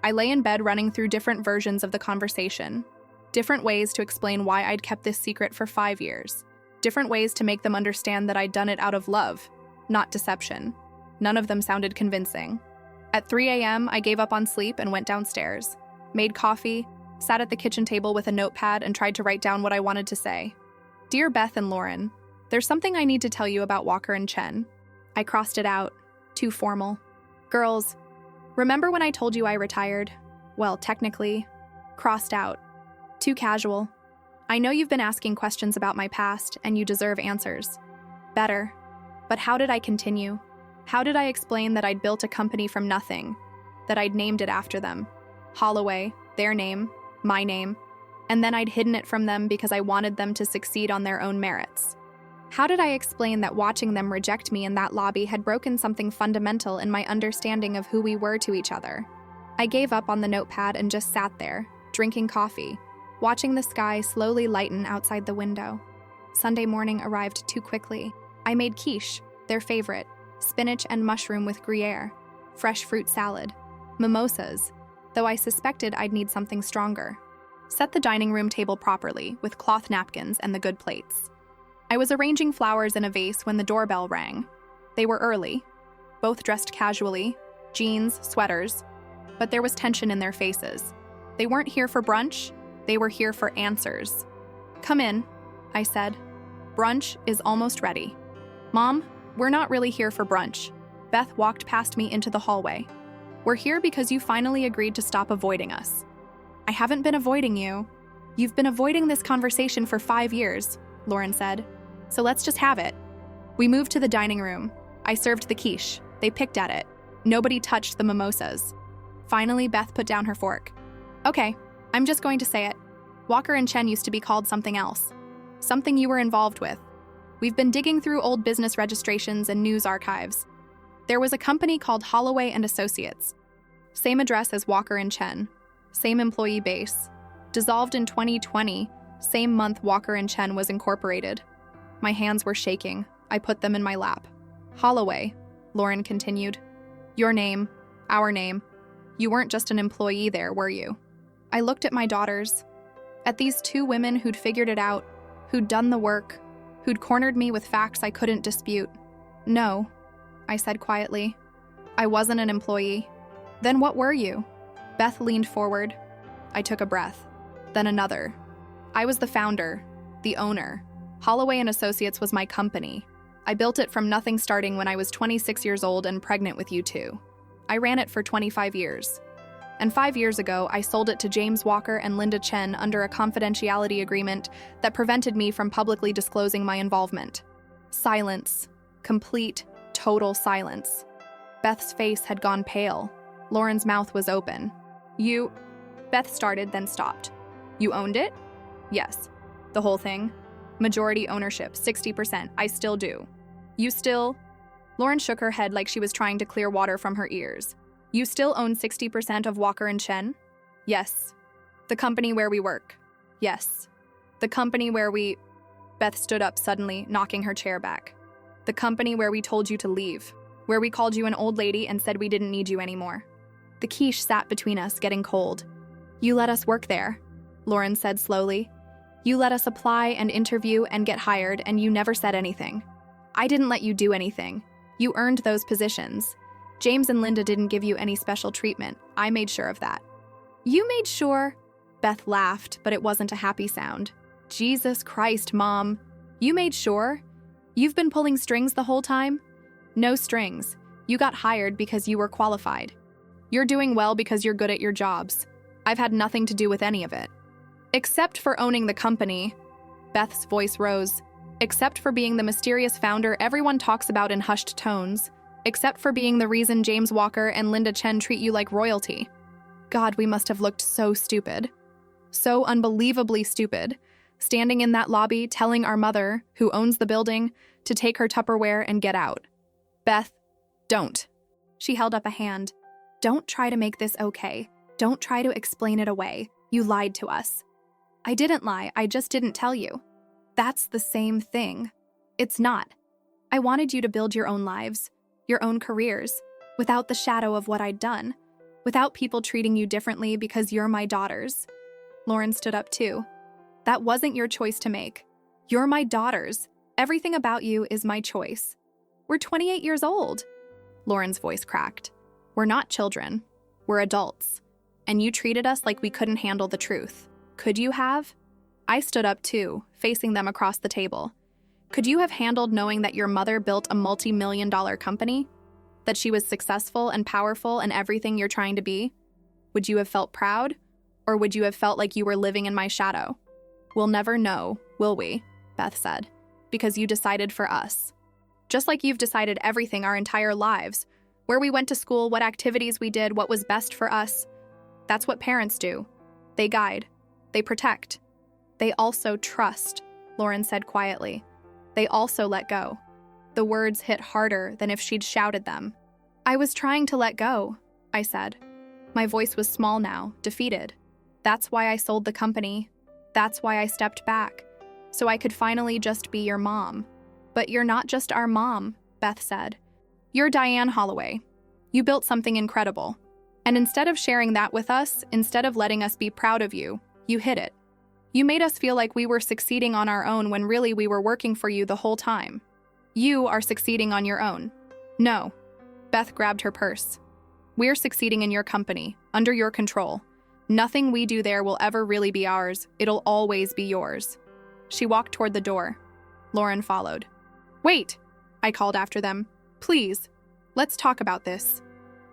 I lay in bed running through different versions of the conversation. Different ways to explain why I'd kept this secret for 5 years. Different ways to make them understand that I'd done it out of love, not deception. None of them sounded convincing. At 3 a.m., I gave up on sleep and went downstairs, made coffee, sat at the kitchen table with a notepad and tried to write down what I wanted to say. Dear Beth and Lauren, there's something I need to tell you about Walker and Chen. I crossed it out, too formal. Girls, remember when I told you I retired? Well, technically, crossed out. Too casual. I know you've been asking questions about my past, and you deserve answers. Better. But how did I continue? How did I explain that I'd built a company from nothing? That I'd named it after them? Holloway, their name, my name. And then I'd hidden it from them because I wanted them to succeed on their own merits. How did I explain that watching them reject me in that lobby had broken something fundamental in my understanding of who we were to each other? I gave up on the notepad and just sat there, drinking coffee, watching the sky slowly lighten outside the window. Sunday morning arrived too quickly. I made quiche, their favorite, spinach and mushroom with Gruyere, fresh fruit salad, mimosas, though I suspected I'd need something stronger. Set the dining room table properly, with cloth napkins and the good plates. I was arranging flowers in a vase when the doorbell rang. They were early, both dressed casually, jeans, sweaters, but there was tension in their faces. They weren't here for brunch, they were here for answers. Come in, I said. Brunch is almost ready. Mom, we're not really here for brunch. Beth walked past me into the hallway. We're here because you finally agreed to stop avoiding us. I haven't been avoiding you. You've been avoiding this conversation for 5 years, Lauren said. So let's just have it. We moved to the dining room. I served the quiche. They picked at it. Nobody touched the mimosas. Finally, Beth put down her fork. Okay, I'm just going to say it. Walker and Chen used to be called something else. Something you were involved with. We've been digging through old business registrations and news archives. There was a company called Holloway and Associates. Same address as Walker and Chen. Same employee base. Dissolved in 2020, same month Walker and Chen was incorporated. My hands were shaking. I put them in my lap. Holloway, Lauren continued. Your name, our name. You weren't just an employee there, were you? I looked at my daughters. At these 2 women who'd figured it out, who'd done the work, who'd cornered me with facts I couldn't dispute. No, I said quietly. I wasn't an employee. Then what were you? Beth leaned forward. I took a breath. Then another. I was the founder, the owner. Holloway and Associates was my company. I built it from nothing starting when I was 26 years old and pregnant with you 2. I ran it for 25 years. And 5 years ago, I sold it to James Walker and Linda Chen under a confidentiality agreement that prevented me from publicly disclosing my involvement. Silence. Complete, total silence. Beth's face had gone pale. Lauren's mouth was open. You... Beth started, then stopped. You owned it? Yes. The whole thing? Majority ownership, 60%. I still do. You still... Lauren shook her head like she was trying to clear water from her ears. You still own 60% of Walker and Chen? Yes. The company where we work? Yes. The company where we... Beth stood up suddenly, knocking her chair back. The company where we told you to leave. Where we called you an old lady and said we didn't need you anymore. The quiche sat between us, getting cold. You let us work there, Lauren said slowly. You let us apply and interview and get hired, and you never said anything. I didn't let you do anything. You earned those positions. James and Linda didn't give you any special treatment. I made sure of that. You made sure? Beth laughed, but it wasn't a happy sound. Jesus Christ, Mom. You made sure? You've been pulling strings the whole time? No strings. You got hired because you were qualified. You're doing well because you're good at your jobs. I've had nothing to do with any of it. Except for owning the company. Beth's voice rose. Except for being the mysterious founder everyone talks about in hushed tones. Except for being the reason James Walker and Linda Chen treat you like royalty. God, we must have looked so stupid. So unbelievably stupid. Standing in that lobby telling our mother, who owns the building, to take her Tupperware and get out. Beth, don't. She held up a hand. Don't try to make this okay. Don't try to explain it away. You lied to us. I didn't lie, I just didn't tell you. That's the same thing. It's not. I wanted you to build your own lives, your own careers, without the shadow of what I'd done, without people treating you differently because you're my daughters. Lauren stood up too. That wasn't your choice to make. You're my daughters. Everything about you is my choice. We're 28 years old. Lauren's voice cracked. We're not children. We're adults. And you treated us like we couldn't handle the truth. Could you have? I stood up too, facing them across the table. Could you have handled knowing that your mother built a multi-million-dollar company? That she was successful and powerful and everything you're trying to be? Would you have felt proud? Or would you have felt like you were living in my shadow? We'll never know, will we? Beth said. Because you decided for us. Just like you've decided everything our entire lives. Where we went to school, what activities we did, what was best for us. That's what parents do. They guide. They protect. They also trust, Lauren said quietly. They also let go. The words hit harder than if she'd shouted them. I was trying to let go, I said. My voice was small now, defeated. That's why I sold the company. That's why I stepped back. So I could finally just be your mom. But you're not just our mom, Beth said. You're Diane Holloway. You built something incredible. And instead of sharing that with us, instead of letting us be proud of you, you hid it. You made us feel like we were succeeding on our own when really we were working for you the whole time. You are succeeding on your own. No. Beth grabbed her purse. We're succeeding in your company, under your control. Nothing we do there will ever really be ours. It'll always be yours. She walked toward the door. Lauren followed. "Wait," I called after them. "Please, let's talk about this."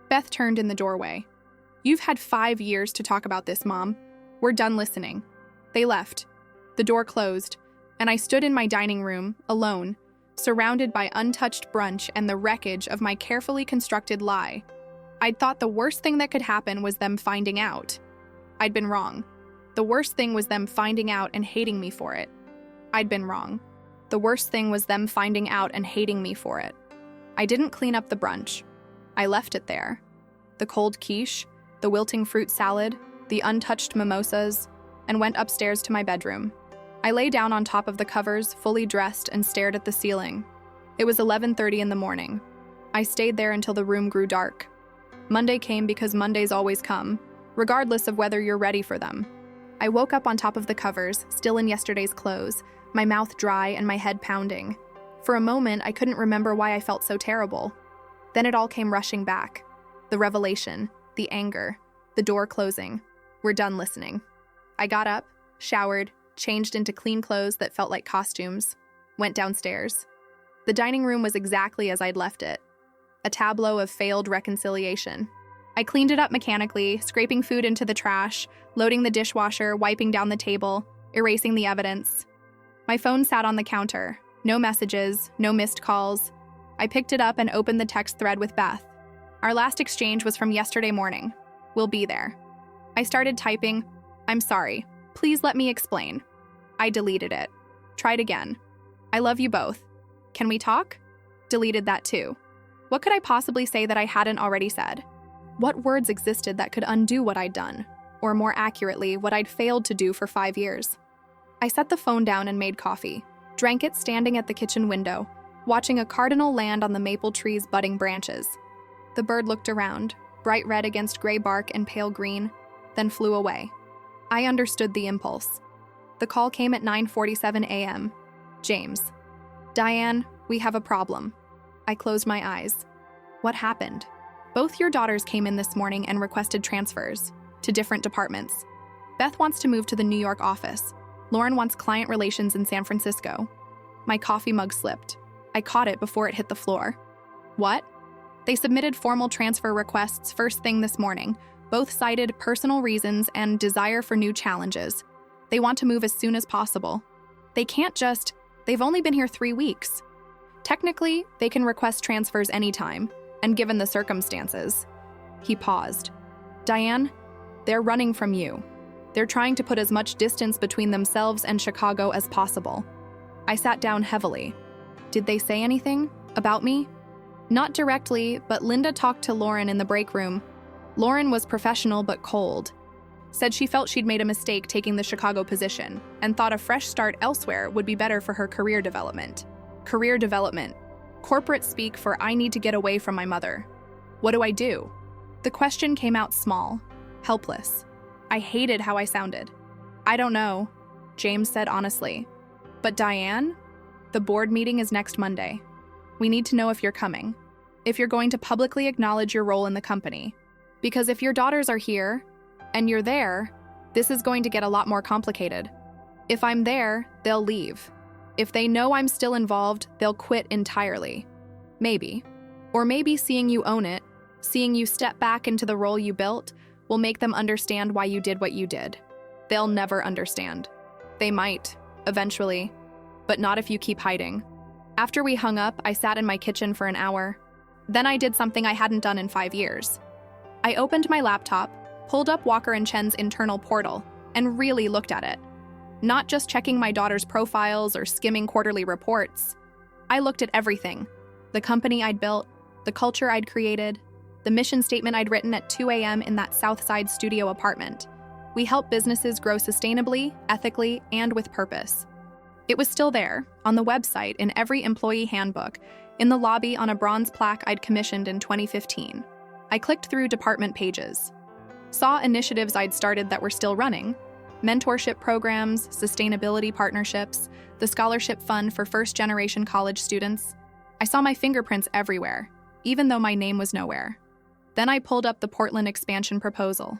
Beth turned in the doorway. "You've had 5 years to talk about this, Mom. We're done listening." They left. The door closed, and I stood in my dining room, alone, surrounded by untouched brunch and the wreckage of my carefully constructed lie. I'd thought the worst thing that could happen was them finding out. I'd been wrong. The worst thing was them finding out and hating me for it. I'd been wrong. The worst thing was them finding out and hating me for it. I didn't clean up the brunch. I left it there. The cold quiche, the wilting fruit salad, the untouched mimosas, and went upstairs to my bedroom. I lay down on top of the covers, fully dressed, and stared at the ceiling. It was 11:30 in the morning. I stayed there until the room grew dark. Monday came because Mondays always come, regardless of whether you're ready for them. I woke up on top of the covers, still in yesterday's clothes, my mouth dry and my head pounding. For a moment, I couldn't remember why I felt so terrible. Then it all came rushing back. The revelation, the anger, the door closing. We're done listening. I got up, showered, changed into clean clothes that felt like costumes, went downstairs. The dining room was exactly as I'd left it, a tableau of failed reconciliation. I cleaned it up mechanically, scraping food into the trash, loading the dishwasher, wiping down the table, erasing the evidence. My phone sat on the counter. No messages, no missed calls. I picked it up and opened the text thread with Beth. Our last exchange was from yesterday morning. "We'll be there." I started typing, "I'm sorry. Please let me explain." I deleted it. Tried again. "I love you both. Can we talk?" Deleted that too. What could I possibly say that I hadn't already said? What words existed that could undo what I'd done? Or more accurately, what I'd failed to do for 5 years? I set the phone down and made coffee. Drank it standing at the kitchen window, watching a cardinal land on the maple tree's budding branches. The bird looked around, bright red against gray bark and pale green, then flew away. I understood the impulse. The call came at 9:47 a.m. James. "Diane, we have a problem." I closed my eyes. What happened? "Both your daughters came in this morning and requested transfers to different departments. Beth wants to move to the New York office. Lauren wants client relations in San Francisco." My coffee mug slipped. I caught it before it hit the floor. "What?" "They submitted formal transfer requests first thing this morning. Both cited personal reasons and desire for new challenges. They want to move as soon as possible. They can't just, they've only been here 3 weeks. Technically, they can request transfers anytime, and given the circumstances." He paused. "Diane, they're running from you. They're trying to put as much distance between themselves and Chicago as possible." I sat down heavily. "Did they say anything? About me?" "Not directly, but Linda talked to Lauren in the break room. Lauren was professional but cold. Said she felt she'd made a mistake taking the Chicago position and thought a fresh start elsewhere would be better for her career development." Career development. Corporate speak for "I need to get away from my mother." What do I do? The question came out small, helpless. I hated how I sounded. "I don't know," James said honestly. "But Diane, the board meeting is next Monday. We need to know if you're coming, if you're going to publicly acknowledge your role in the company. Because if your daughters are here, and you're there, this is going to get a lot more complicated. If I'm there, they'll leave. If they know I'm still involved, they'll quit entirely. Maybe. Or maybe seeing you own it, seeing you step back into the role you built, will make them understand why you did what you did. They'll never understand. They might, eventually, but not if you keep hiding." After we hung up, I sat in my kitchen for an hour. Then I did something I hadn't done in 5 years. I opened my laptop, pulled up Walker & Chen's internal portal, and really looked at it. Not just checking my daughter's profiles or skimming quarterly reports. I looked at everything. The company I'd built, the culture I'd created, the mission statement I'd written at 2 a.m. in that Southside studio apartment. We help businesses grow sustainably, ethically, and with purpose. It was still there, on the website, in every employee handbook, in the lobby on a bronze plaque I'd commissioned in 2015. I clicked through department pages. Saw initiatives I'd started that were still running. Mentorship programs, sustainability partnerships, the scholarship fund for first-generation college students. I saw my fingerprints everywhere, even though my name was nowhere. Then I pulled up the Portland expansion proposal.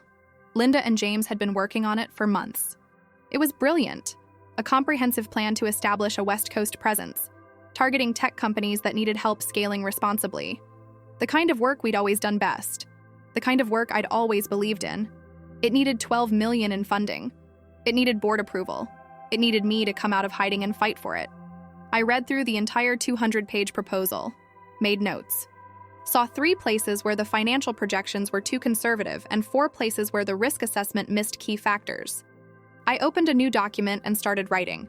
Linda and James had been working on it for months. It was brilliant. a comprehensive plan to establish a West Coast presence, targeting tech companies that needed help scaling responsibly. The kind of work we'd always done best. The kind of work I'd always believed in. It needed $12 million in funding. It needed board approval. It needed me to come out of hiding and fight for it. I read through the entire 200-page proposal, made notes, saw 3 places where the financial projections were too conservative and 4 places where the risk assessment missed key factors. I opened a new document and started writing.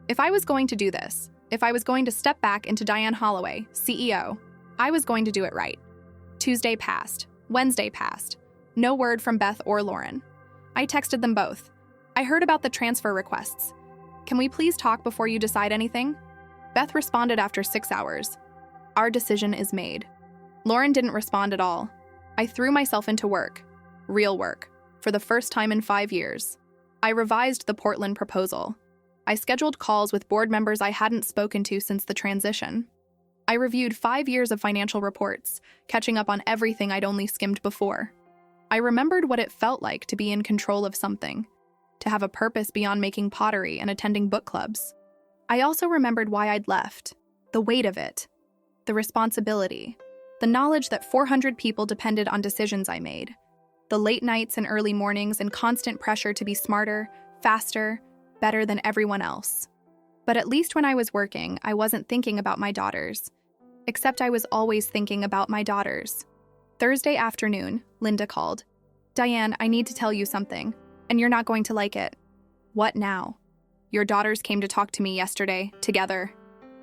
If I was going to do this, if I was going to step back into Diane Holloway, CEO, I was going to do it right. Tuesday passed. Wednesday passed. No word from Beth or Lauren. I texted them both. I heard about the transfer requests. Can we please talk before you decide anything? Beth responded after 6 hours. Our decision is made. Lauren didn't respond at all. I threw myself into work. Real work. For the first time in 5 years. I revised the Portland proposal. I scheduled calls with board members I hadn't spoken to since the transition. I reviewed 5 years of financial reports, catching up on everything I'd only skimmed before. I remembered what it felt like to be in control of something, to have a purpose beyond making pottery and attending book clubs. I also remembered why I'd left, the weight of it, the responsibility, the knowledge that 400 people depended on decisions I made, the late nights and early mornings and constant pressure to be smarter, faster, better than everyone else. But at least when I was working, I wasn't thinking about my daughters. Except I was always thinking about my daughters. Thursday afternoon, Linda called. Diane, I need to tell you something, and you're not going to like it. What now? Your daughters came to talk to me yesterday, together.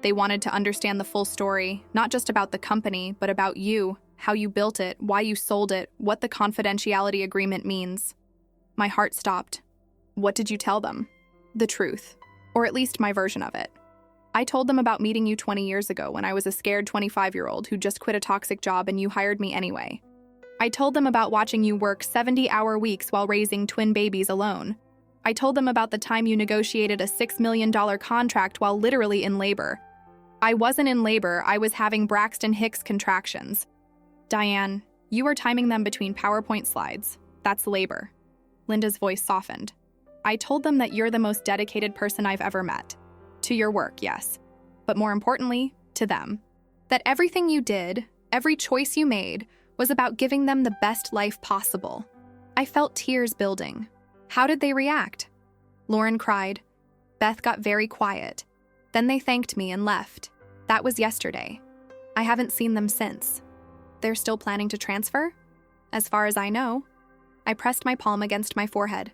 They wanted to understand the full story, not just about the company, but about you, how you built it, why you sold it, what the confidentiality agreement means. My heart stopped. What did you tell them? The truth, or at least my version of it. I told them about meeting you 20 years ago when I was a scared 25-year-old who just quit a toxic job and you hired me anyway. I told them about watching you work 70-hour weeks while raising twin babies alone. I told them about the time you negotiated a $6 million contract while literally in labor. I wasn't in labor, I was having Braxton Hicks contractions. Diane, you were timing them between PowerPoint slides. That's labor. Linda's voice softened. I told them that you're the most dedicated person I've ever met. To your work, yes. But more importantly, to them. That everything you did, every choice you made, was about giving them the best life possible. I felt tears building. How did they react? Lauren cried. Beth got very quiet. Then they thanked me and left. That was yesterday. I haven't seen them since. They're still planning to transfer? As far as I know. I pressed my palm against my forehead.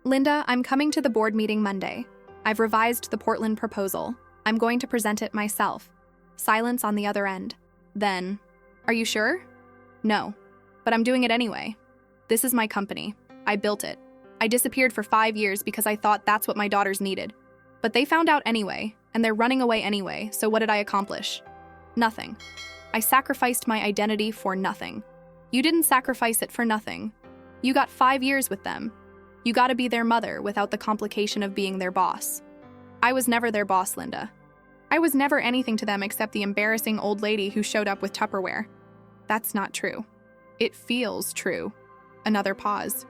Linda, I'm coming to the board meeting Monday. I've revised the Portland proposal. I'm going to present it myself. Silence on the other end. Then, are you sure? No, but I'm doing it anyway. This is my company. I built it. I disappeared for 5 years because I thought that's what my daughters needed. But they found out anyway, and they're running away anyway, so what did I accomplish? Nothing. I sacrificed my identity for nothing. You didn't sacrifice it for nothing. You got 5 years with them. You gotta be their mother without the complication of being their boss. I was never their boss, Linda. I was never anything to them except the embarrassing old lady who showed up with Tupperware. That's not true. It feels true. Another pause.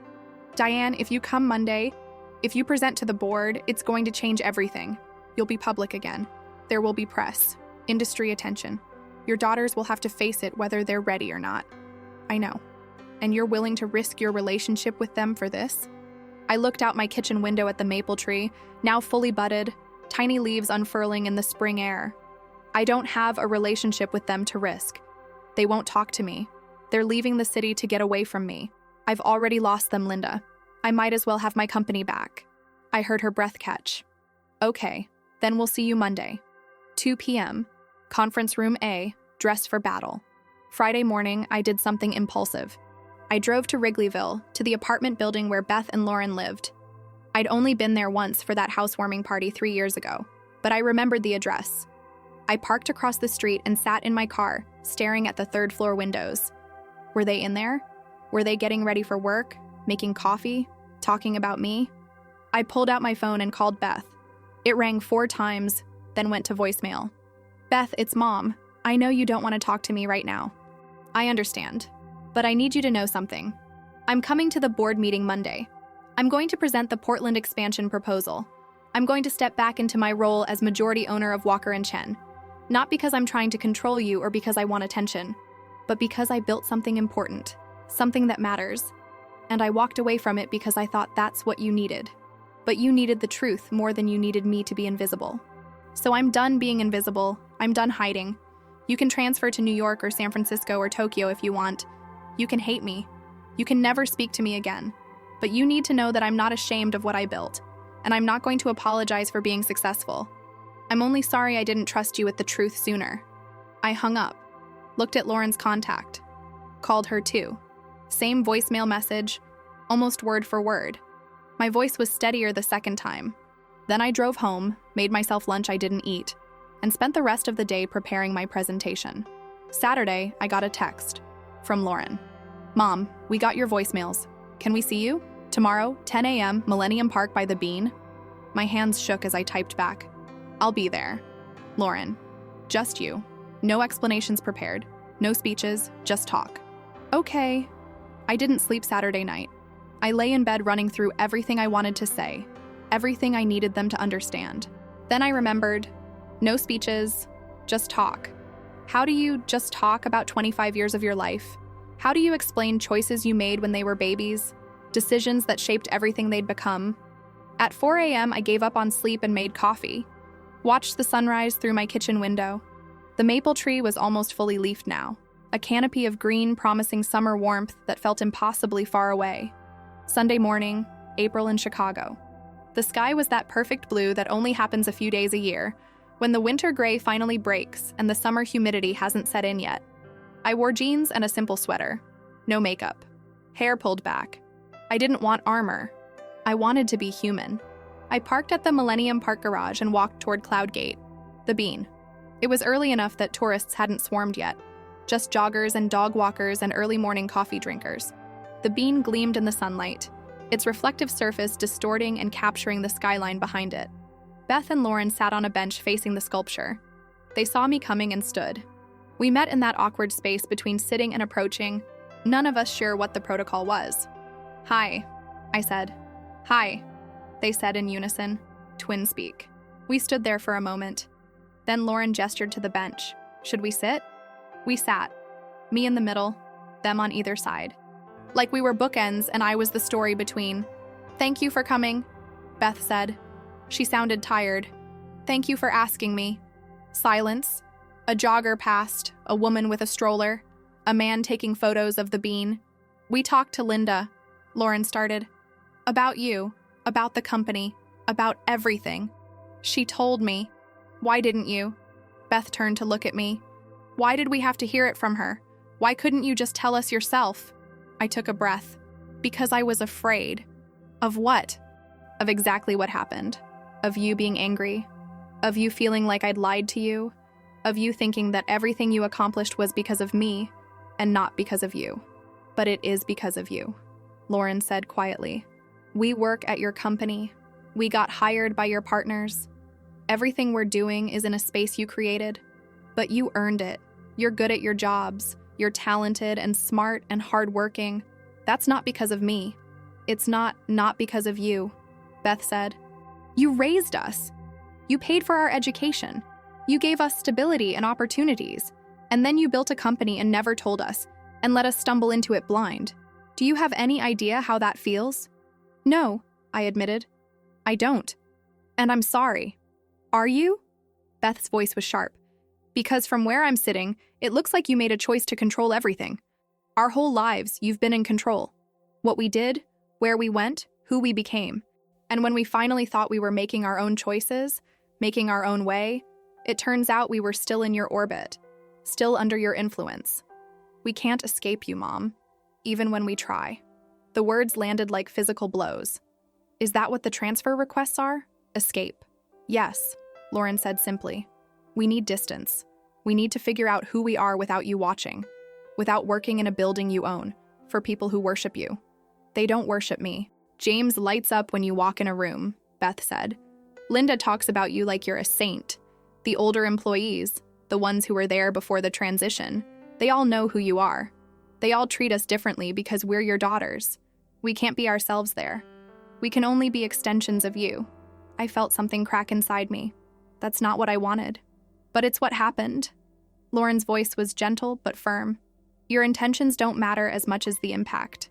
Diane, if you come Monday, if you present to the board, it's going to change everything. You'll be public again. There will be press, industry attention. Your daughters will have to face it whether they're ready or not. I know. And you're willing to risk your relationship with them for this? I looked out my kitchen window at the maple tree, now fully budded, tiny leaves unfurling in the spring air. I don't have a relationship with them to risk. They won't talk to me. They're leaving the city to get away from me. I've already lost them, Linda. I might as well have my company back. I heard her breath catch. Okay, then we'll see you Monday. 2 p.m., Conference Room A, dress for battle. Friday morning, I did something impulsive. I drove to Wrigleyville, to the apartment building where Beth and Lauren lived. I'd only been there once for that housewarming party 3 years ago, but I remembered the address. I parked across the street and sat in my car, staring at the third-floor windows. Were they in there? Were they getting ready for work, making coffee, talking about me? I pulled out my phone and called Beth. It rang 4 times, then went to voicemail. Beth, it's Mom. I know you don't want to talk to me right now. I understand, but I need you to know something. I'm coming to the board meeting Monday. I'm going to present the Portland expansion proposal. I'm going to step back into my role as majority owner of Walker & Chen. Not because I'm trying to control you or because I want attention, but because I built something important, something that matters. And I walked away from it because I thought that's what you needed. But you needed the truth more than you needed me to be invisible. So I'm done being invisible. I'm done hiding. You can transfer to New York or San Francisco or Tokyo if you want. You can hate me. You can never speak to me again. But you need to know that I'm not ashamed of what I built. And I'm not going to apologize for being successful. I'm only sorry I didn't trust you with the truth sooner. I hung up, looked at Lauren's contact, called her too. Same voicemail message, almost word for word. My voice was steadier the second time. Then I drove home, made myself lunch I didn't eat, and spent the rest of the day preparing my presentation. Saturday, I got a text from Lauren. Mom, we got your voicemails. Can we see you? Tomorrow, 10 a.m., Millennium Park by the Bean? My hands shook as I typed back. I'll be there. Lauren. Just you. No explanations prepared. No speeches, just talk. Okay. I didn't sleep Saturday night. I lay in bed running through everything I wanted to say, everything I needed them to understand. Then I remembered, no speeches, just talk. How do you just talk about 25 years of your life? How do you explain choices you made when they were babies? Decisions that shaped everything they'd become? At 4 a.m., I gave up on sleep and made coffee. Watched the sunrise through my kitchen window. The maple tree was almost fully leafed now, a canopy of green promising summer warmth that felt impossibly far away. Sunday morning, April in Chicago. The sky was that perfect blue that only happens a few days a year, when the winter gray finally breaks and the summer humidity hasn't set in yet. I wore jeans and a simple sweater. No makeup. Hair pulled back. I didn't want armor. I wanted to be human. I parked at the Millennium Park garage and walked toward Cloud Gate, the Bean. It was early enough that tourists hadn't swarmed yet, just joggers and dog walkers and early morning coffee drinkers. The Bean gleamed in the sunlight, its reflective surface distorting and capturing the skyline behind it. Beth and Lauren sat on a bench facing the sculpture. They saw me coming and stood. We met in that awkward space between sitting and approaching, none of us sure what the protocol was. Hi, I said. Hi, they said in unison, twin speak. We stood there for a moment. Then Lauren gestured to the bench. Should we sit? We sat, me in the middle, them on either side. Like we were bookends and I was the story between. Thank you for coming, Beth said. She sounded tired. Thank you for asking me. Silence. A jogger passed, a woman with a stroller, a man taking photos of the Bean. We talked to Linda, Lauren started. About you, about the company, about everything. She told me. Why didn't you? Beth turned to look at me. Why did we have to hear it from her? Why couldn't you just tell us yourself? I took a breath. Because I was afraid. Of what? Of exactly what happened. Of you being angry. Of you feeling like I'd lied to you. Of you thinking that everything you accomplished was because of me, and not because of you. But it is because of you, Lauren said quietly. We work at your company. We got hired by your partners. Everything we're doing is in a space you created. But you earned it. You're good at your jobs. You're talented and smart and hardworking. That's not because of me. It's not because of you, Beth said. You raised us. You paid for our education. You gave us stability and opportunities. And then you built a company and never told us, and let us stumble into it blind. Do you have any idea how that feels? No, I admitted. I don't. And I'm sorry. Are you? Beth's voice was sharp. Because from where I'm sitting, it looks like you made a choice to control everything. Our whole lives, you've been in control. What we did, where we went, who we became. And when we finally thought we were making our own choices, making our own way, it turns out we were still in your orbit, still under your influence. We can't escape you, Mom, even when we try. The words landed like physical blows. Is that what the transfer requests are? Escape. Yes, Lauren said simply. We need distance. We need to figure out who we are without you watching, without working in a building you own, for people who worship you. They don't worship me. James lights up when you walk in a room, Beth said. Linda talks about you like you're a saint. The older employees, the ones who were there before the transition, they all know who you are. They all treat us differently because we're your daughters. We can't be ourselves there. We can only be extensions of you. I felt something crack inside me. That's not what I wanted. But it's what happened. Lauren's voice was gentle but firm. Your intentions don't matter as much as the impact.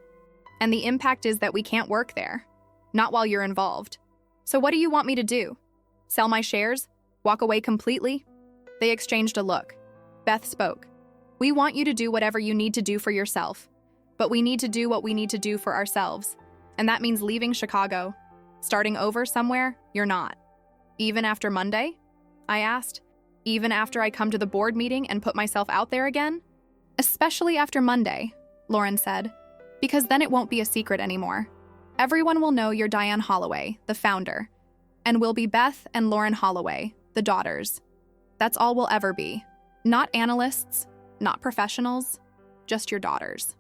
And the impact is that we can't work there. Not while you're involved. So what do you want me to do? Sell my shares? Walk away completely? They exchanged a look. Beth spoke. We want you to do whatever you need to do for yourself. But we need to do what we need to do for ourselves. And that means leaving Chicago. Starting over somewhere, you're not. Even after Monday? I asked. Even after I come to the board meeting and put myself out there again? Especially after Monday, Lauren said. Because then it won't be a secret anymore. Everyone will know you're Diane Holloway, the founder. And we'll be Beth and Lauren Holloway, the daughters. That's all we'll ever be. Not analysts, not professionals, just your daughters.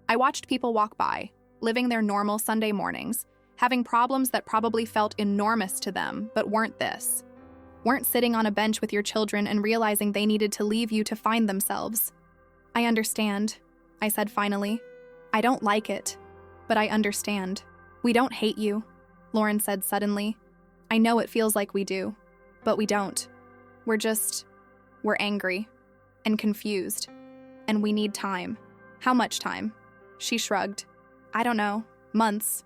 I watched people walk by, living their normal Sunday mornings, having problems that probably felt enormous to them, but weren't this. Weren't sitting on a bench with your children and realizing they needed to leave you to find themselves. I understand, I said finally. I don't like it, but I understand. We don't hate you, Lauren said suddenly. I know it feels like we do, but we don't. We're angry and confused, and we need time. How much time? She shrugged. I don't know, months,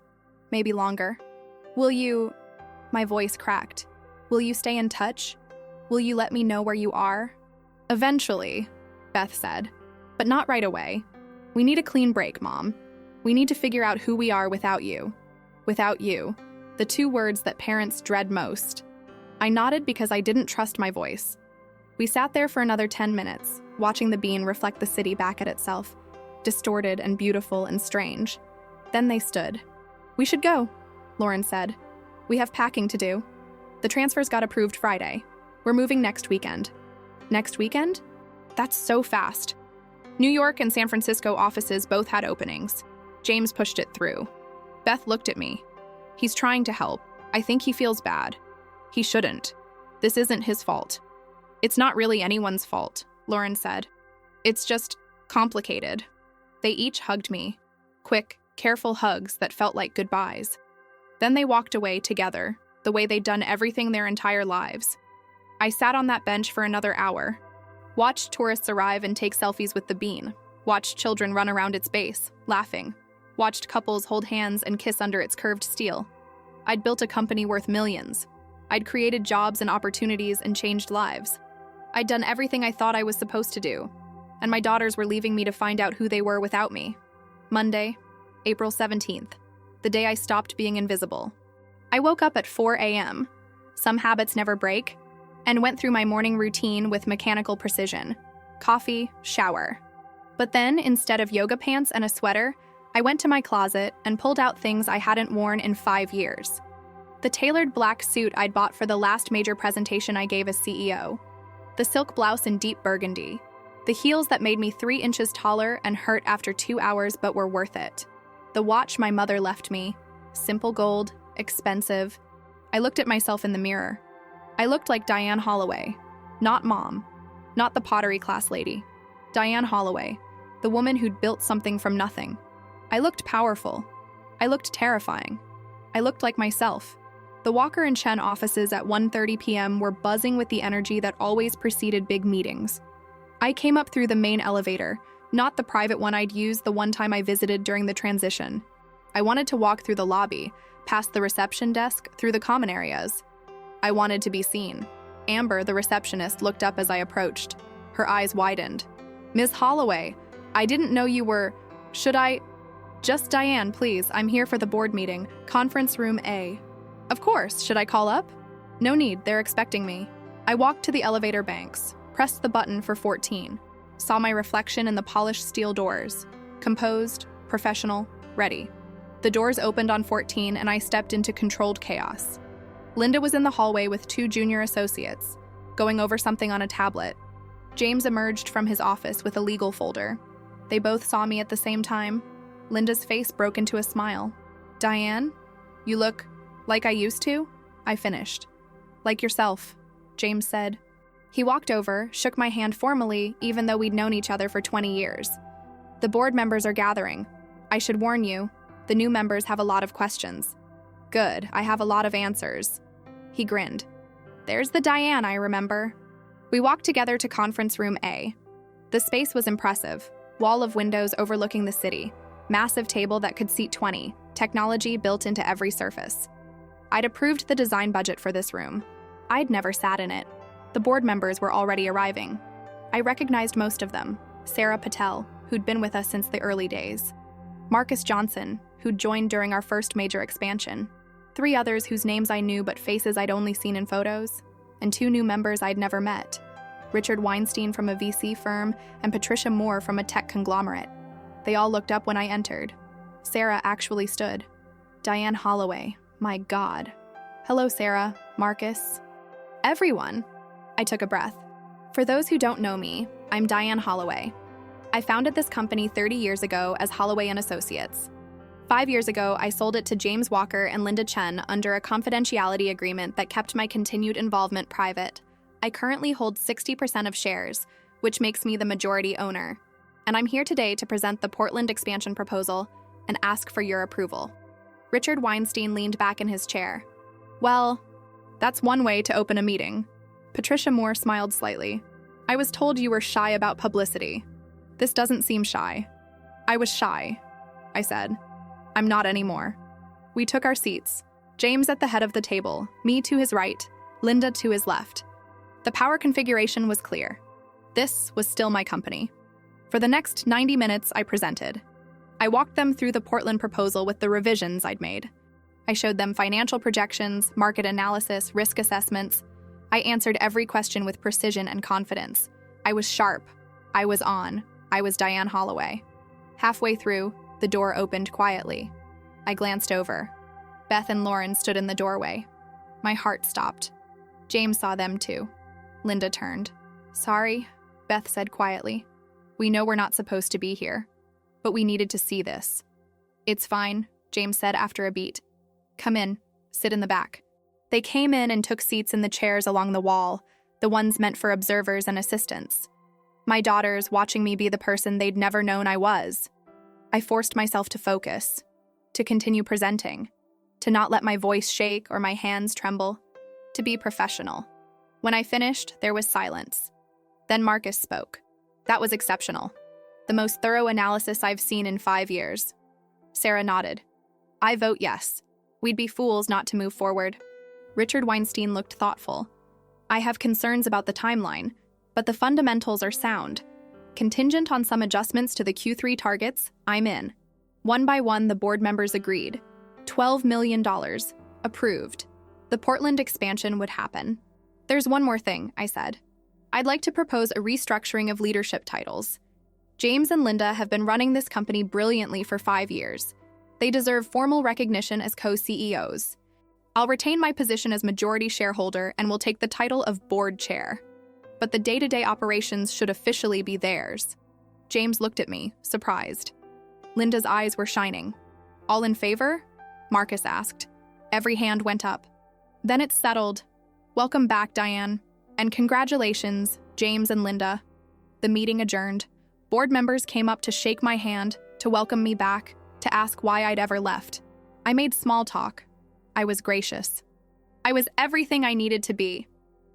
maybe longer. Will you, my voice cracked, will you stay in touch? Will you let me know where you are? Eventually, Beth said, but not right away. We need a clean break, Mom. We need to figure out who we are without you. Without you, the two words that parents dread most. I nodded because I didn't trust my voice. We sat there for another 10 minutes, watching the bean reflect the city back at itself, distorted and beautiful and strange. Then they stood. We should go, Lauren said. We have packing to do. The transfers got approved Friday. We're moving next weekend. Next weekend? That's so fast. New York and San Francisco offices both had openings. James pushed it through. Beth looked at me. He's trying to help. I think he feels bad. He shouldn't. This isn't his fault. It's not really anyone's fault, Lauren said. It's just complicated. They each hugged me. Quick, careful hugs that felt like goodbyes. Then they walked away together, the way they'd done everything their entire lives. I sat on that bench for another hour. Watched tourists arrive and take selfies with the bean. Watched children run around its base, laughing. Watched couples hold hands and kiss under its curved steel. I'd built a company worth millions. I'd created jobs and opportunities and changed lives. I'd done everything I thought I was supposed to do, and my daughters were leaving me to find out who they were without me. Monday, April 17th, the day I stopped being invisible. I woke up at 4 a.m. Some habits never break, and went through my morning routine with mechanical precision. Coffee, shower. But then, instead of yoga pants and a sweater, I went to my closet and pulled out things I hadn't worn in 5 years. The tailored black suit I'd bought for the last major presentation I gave as CEO. The silk blouse in deep burgundy. The heels that made me 3 inches taller and hurt after 2 hours but were worth it. The watch my mother left me. Simple gold, expensive. I looked at myself in the mirror. I looked like Diane Holloway. Not Mom. Not the pottery class lady. Diane Holloway, the woman who'd built something from nothing. I looked powerful. I looked terrifying. I looked like myself. The Walker and Chen offices at 1:30 p.m. were buzzing with the energy that always preceded big meetings. I came up through the main elevator, not the private one I'd used the one time I visited during the transition. I wanted to walk through the lobby, past the reception desk, through the common areas. I wanted to be seen. Amber, the receptionist, looked up as I approached. Her eyes widened. Ms. Holloway, I didn't know you were... Should I... Just Diane, please. I'm here for the board meeting. Conference room A. Of course. Should I call up? No need. They're expecting me. I walked to the elevator banks, pressed the button for 14, saw my reflection in the polished steel doors. Composed, professional, ready. The doors opened on 14 and I stepped into controlled chaos. Linda was in the hallway with 2 junior associates, going over something on a tablet. James emerged from his office with a legal folder. They both saw me at the same time. Linda's face broke into a smile. Diane, you look like I used to? I finished. Like yourself, James said. He walked over, shook my hand formally, even though we'd known each other for 20 years. The board members are gathering. I should warn you, the new members have a lot of questions. Good, I have a lot of answers. He grinned. There's the Diane I remember. We walked together to conference room A. The space was impressive. Wall of windows overlooking the city. Massive table that could seat 20. Technology built into every surface. I'd approved the design budget for this room. I'd never sat in it. The board members were already arriving. I recognized most of them. Sarah Patel, who'd been with us since the early days. Marcus Johnson, who'd joined during our first major expansion. 3 others whose names I knew but faces I'd only seen in photos. And 2 new members I'd never met. Richard Weinstein from a VC firm and Patricia Moore from a tech conglomerate. They all looked up when I entered. Sarah actually stood. Diane Holloway, my God. Hello, Sarah, Marcus. Everyone. I took a breath. For those who don't know me, I'm Diane Holloway. I founded this company 30 years ago as Holloway & Associates. 5 years ago, I sold it to James Walker and Linda Chen under a confidentiality agreement that kept my continued involvement private. I currently hold 60% of shares, which makes me the majority owner. And I'm here today to present the Portland expansion proposal and ask for your approval. Richard Weinstein leaned back in his chair. Well, that's one way to open a meeting. Patricia Moore smiled slightly. I was told you were shy about publicity. This doesn't seem shy. I was shy, I said. I'm not anymore. We took our seats. James at the head of the table, me to his right, Linda to his left. The power configuration was clear. This was still my company. For the next 90 minutes, I presented. I walked them through the Portland proposal with the revisions I'd made. I showed them financial projections, market analysis, risk assessments. I answered every question with precision and confidence. I was sharp. I was on. I was Diane Holloway. Halfway through, the door opened quietly. I glanced over. Beth and Lauren stood in the doorway. My heart stopped. James saw them too. Linda turned. Sorry, Beth said quietly. We know we're not supposed to be here, but we needed to see this. It's fine, James said after a beat. Come in, sit in the back. They came in and took seats in the chairs along the wall, the ones meant for observers and assistants. My daughters watching me be the person they'd never known I was. I forced myself to focus, to continue presenting, to not let my voice shake or my hands tremble, to be professional. When I finished, there was silence. Then Marcus spoke. That was exceptional. The most thorough analysis I've seen in 5 years. Sarah nodded. I vote yes. We'd be fools not to move forward. Richard Weinstein looked thoughtful. I have concerns about the timeline, but the fundamentals are sound. Contingent on some adjustments to the Q3 targets, I'm in. One by one, the board members agreed. $12 million. Approved. The Portland expansion would happen. There's one more thing, I said. I'd like to propose a restructuring of leadership titles. James and Linda have been running this company brilliantly for 5 years. They deserve formal recognition as co-CEOs. I'll retain my position as majority shareholder and will take the title of board chair. But the day-to-day operations should officially be theirs. James looked at me, surprised. Linda's eyes were shining. All in favor? Marcus asked. Every hand went up. Then it's settled. Welcome back, Diane. And congratulations, James and Linda. The meeting adjourned. Board members came up to shake my hand, to welcome me back, to ask why I'd ever left. I made small talk. I was gracious. I was everything I needed to be.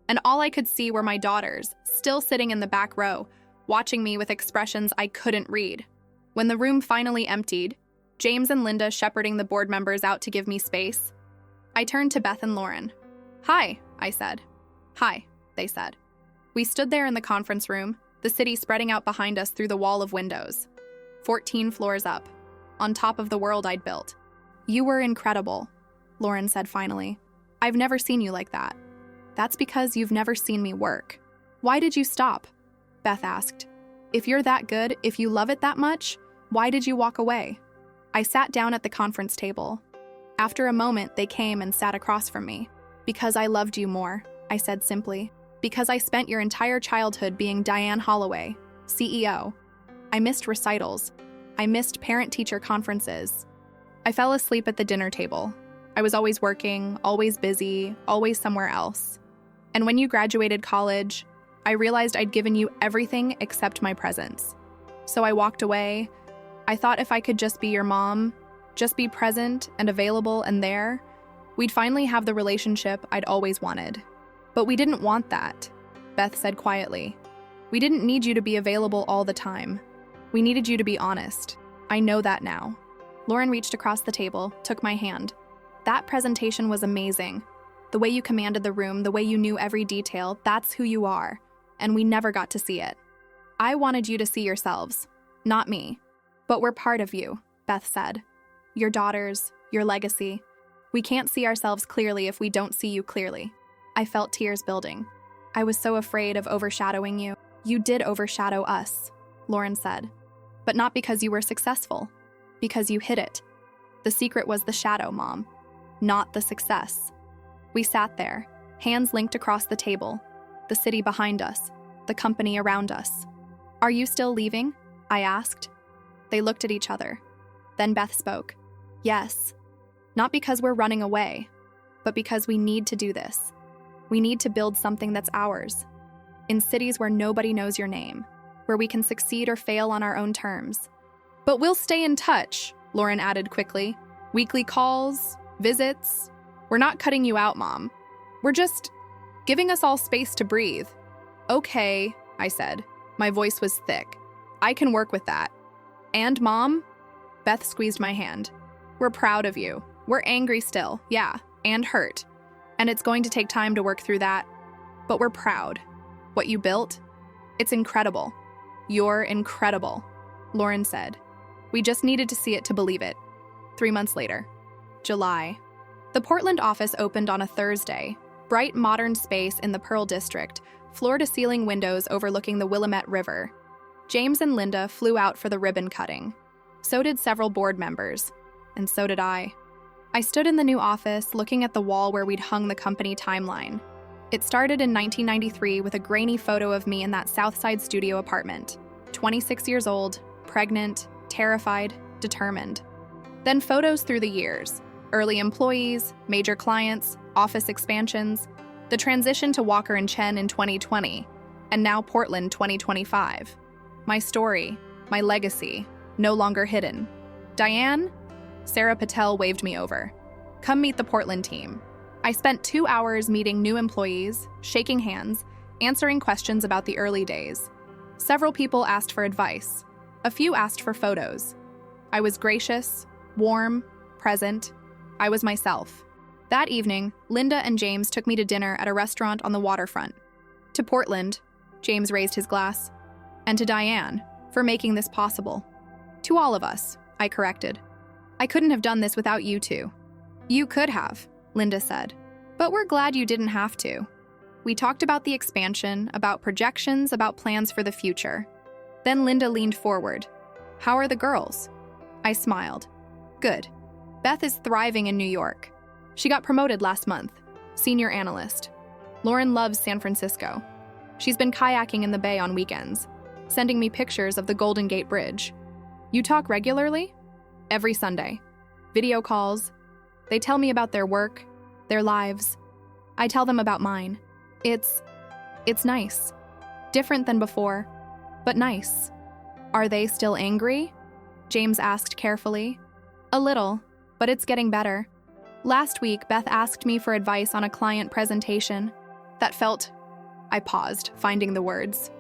And all I could see were my daughters, still sitting in the back row, watching me with expressions I couldn't read. When the room finally emptied, James and Linda shepherding the board members out to give me space, I turned to Beth and Lauren. Hi, I said. Hi, they said. We stood there in the conference room, the city spreading out behind us through the wall of windows. 14 floors up, on top of the world I'd built. You were incredible, Lauren said finally. I've never seen you like that. That's because you've never seen me work. Why did you stop? Beth asked. If you're that good, if you love it that much, why did you walk away? I sat down at the conference table. After a moment, they came and sat across from me. Because I loved you more, I said simply. Because I spent your entire childhood being Diane Holloway, CEO. I missed recitals. I missed parent-teacher conferences. I fell asleep at the dinner table. I was always working, always busy, always somewhere else. And when you graduated college, I realized I'd given you everything except my presence. So I walked away. I thought if I could just be your mom, just be present and available and there, We'd finally have the relationship I'd always wanted. But we didn't want that, Beth said quietly. We didn't need you to be available all the time. We needed you to be honest. I know that now. Lauren reached across the table, took my hand. That presentation was amazing. The way you commanded the room, the way you knew every detail, that's who you are. And we never got to see it. I wanted you to see yourselves, not me. But we're part of you, Beth said. Your daughters, your legacy. We can't see ourselves clearly if we don't see you clearly. I felt tears building. I was so afraid of overshadowing you. You did overshadow us, Lauren said. But not because you were successful. Because you hid it. The secret was the shadow, Mom. Not the success. We sat there, hands linked across the table. The city behind us. The company around us. Are you still leaving? I asked. They looked at each other. Then Beth spoke. Yes. Not because we're running away, but because we need to do this. We need to build something that's ours. In cities where nobody knows your name, where we can succeed or fail on our own terms. But we'll stay in touch, Lauren added quickly. Weekly calls, visits. We're not cutting you out, Mom. We're just giving us all space to breathe. Okay, I said. My voice was thick. I can work with that. And, Mom? Beth squeezed my hand. We're proud of you. We're angry still, yeah, and hurt. And it's going to take time to work through that. But we're proud. What you built? It's incredible. You're incredible, Lauren said. We just needed to see it to believe it. 3 months later. July. The Portland office opened on a Thursday. Bright, modern space in the Pearl District, floor-to-ceiling windows overlooking the Willamette River. James and Linda flew out for the ribbon cutting. So did several board members. And so did I. I stood in the new office, looking at the wall where we'd hung the company timeline. It started in 1993 with a grainy photo of me in that Southside studio apartment. 26 years old, pregnant, terrified, determined. Then photos through the years. Early employees, major clients, office expansions, the transition to Walker & Chen in 2020, and now Portland 2025. My story, my legacy, no longer hidden. Diane? Sarah Patel waved me over. Come meet the Portland team. I spent 2 hours meeting new employees, shaking hands, answering questions about the early days. Several people asked for advice. A few asked for photos. I was gracious, warm, present. I was myself. That evening, Linda and James took me to dinner at a restaurant on the waterfront. To Portland, James raised his glass. And to Diane, for making this possible. To all of us, I corrected. I couldn't have done this without you two. You could have, Linda said. But we're glad you didn't have to. We talked about the expansion, about projections, about plans for the future. Then Linda leaned forward. How are the girls? I smiled. Good. Beth is thriving in New York. She got promoted last month, senior analyst. Lauren loves San Francisco. She's been kayaking in the bay on weekends, sending me pictures of the Golden Gate Bridge. You talk regularly? Every Sunday. Video calls. They tell me about their work, their lives. I tell them about mine. It's nice. Different than before, but nice. Are they still angry? James asked carefully. A little, but it's getting better. Last week, Beth asked me for advice on a client presentation. That felt... I paused, finding the words.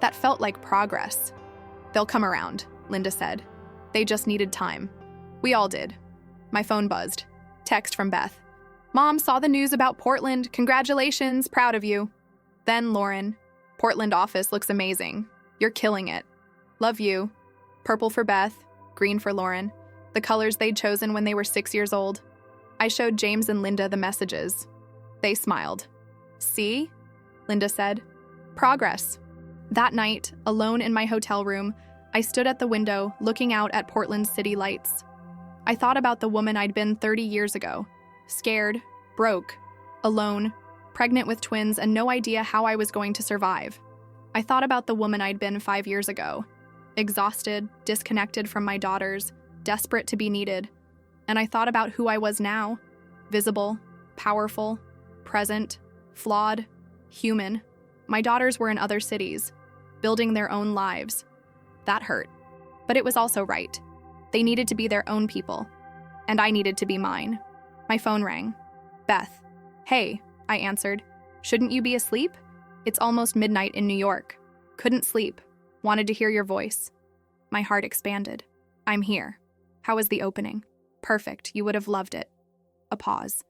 That felt like progress. They'll come around, Linda said. They just needed time. We all did. My phone buzzed. Text from Beth. Mom saw the news about Portland. Congratulations, proud of you. Then Lauren. Portland office looks amazing. You're killing it. Love you. Purple for Beth, green for Lauren. The colors they'd chosen when they were 6 years old. I showed James and Linda the messages. They smiled. See? Linda said. Progress. That night, alone in my hotel room, I stood at the window, looking out at Portland's city lights. I thought about the woman I'd been 30 years ago. Scared, broke, alone, pregnant with twins, and no idea how I was going to survive. I thought about the woman I'd been 5 years ago. Exhausted, disconnected from my daughters, desperate to be needed. And I thought about who I was now. Visible, powerful, present, flawed, human. My daughters were in other cities, building their own lives. That hurt. But it was also right. They needed to be their own people. And I needed to be mine. My phone rang. Beth. Hey, I answered. Shouldn't you be asleep? It's almost midnight in New York. Couldn't sleep. Wanted to hear your voice. My heart expanded. I'm here. How was the opening? Perfect. You would have loved it. A pause.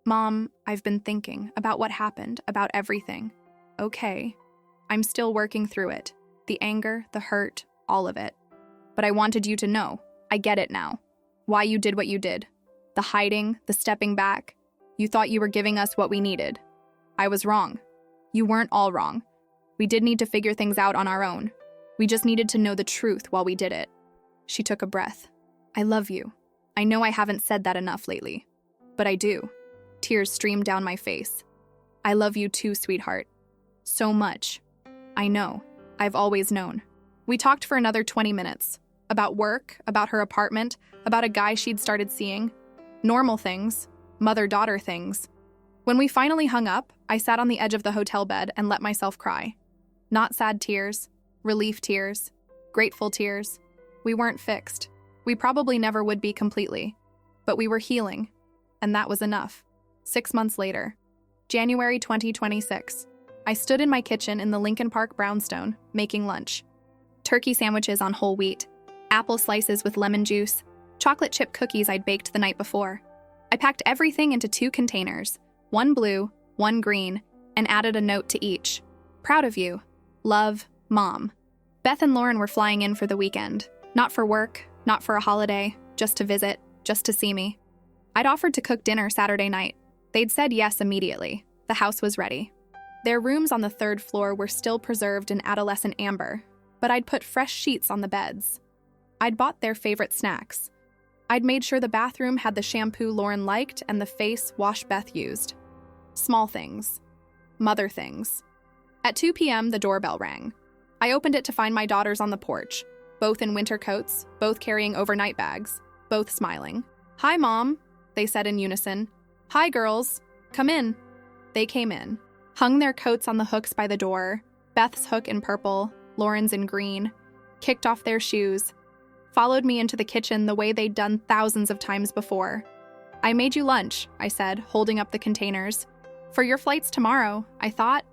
Mom, I've been thinking about what happened, about everything. Okay. I'm still working through it. The anger, the hurt, all of it. But I wanted you to know. I get it now. Why you did what you did. The hiding, the stepping back. You thought you were giving us what we needed. I was wrong. You weren't all wrong. We did need to figure things out on our own. We just needed to know the truth while we did it. She took a breath. I love you. I know I haven't said that enough lately. But I do. Tears streamed down my face. I love you too, sweetheart. So much. I know. I've always known. We talked for another 20 minutes. About work, about her apartment, about a guy she'd started seeing. Normal things. Mother-daughter things. When we finally hung up, I sat on the edge of the hotel bed and let myself cry. Not sad tears. Relief tears. Grateful tears. We weren't fixed. We probably never would be completely. But we were healing. And that was enough. 6 months later. January 2026. I stood in my kitchen in the Lincoln Park brownstone, making lunch. Turkey sandwiches on whole wheat, apple slices with lemon juice, chocolate chip cookies I'd baked the night before. I packed everything into 2 containers, one blue, one green, and added a note to each. Proud of you. Love, Mom. Beth and Lauren were flying in for the weekend. Not for work, not for a holiday, just to visit, just to see me. I'd offered to cook dinner Saturday night. They'd said yes immediately. The house was ready. Their rooms on the 3rd floor were still preserved in adolescent amber, but I'd put fresh sheets on the beds. I'd bought their favorite snacks. I'd made sure the bathroom had the shampoo Lauren liked and the face wash Beth used. Small things. Mother things. At 2 p.m., the doorbell rang. I opened it to find my daughters on the porch, both in winter coats, both carrying overnight bags, both smiling. Hi, Mom, they said in unison. Hi, girls. Come in. They came in. Hung their coats on the hooks by the door, Beth's hook in purple, Lauren's in green, kicked off their shoes, followed me into the kitchen the way they'd done thousands of times before. I made you lunch, I said, holding up the containers. For your flights tomorrow, I thought.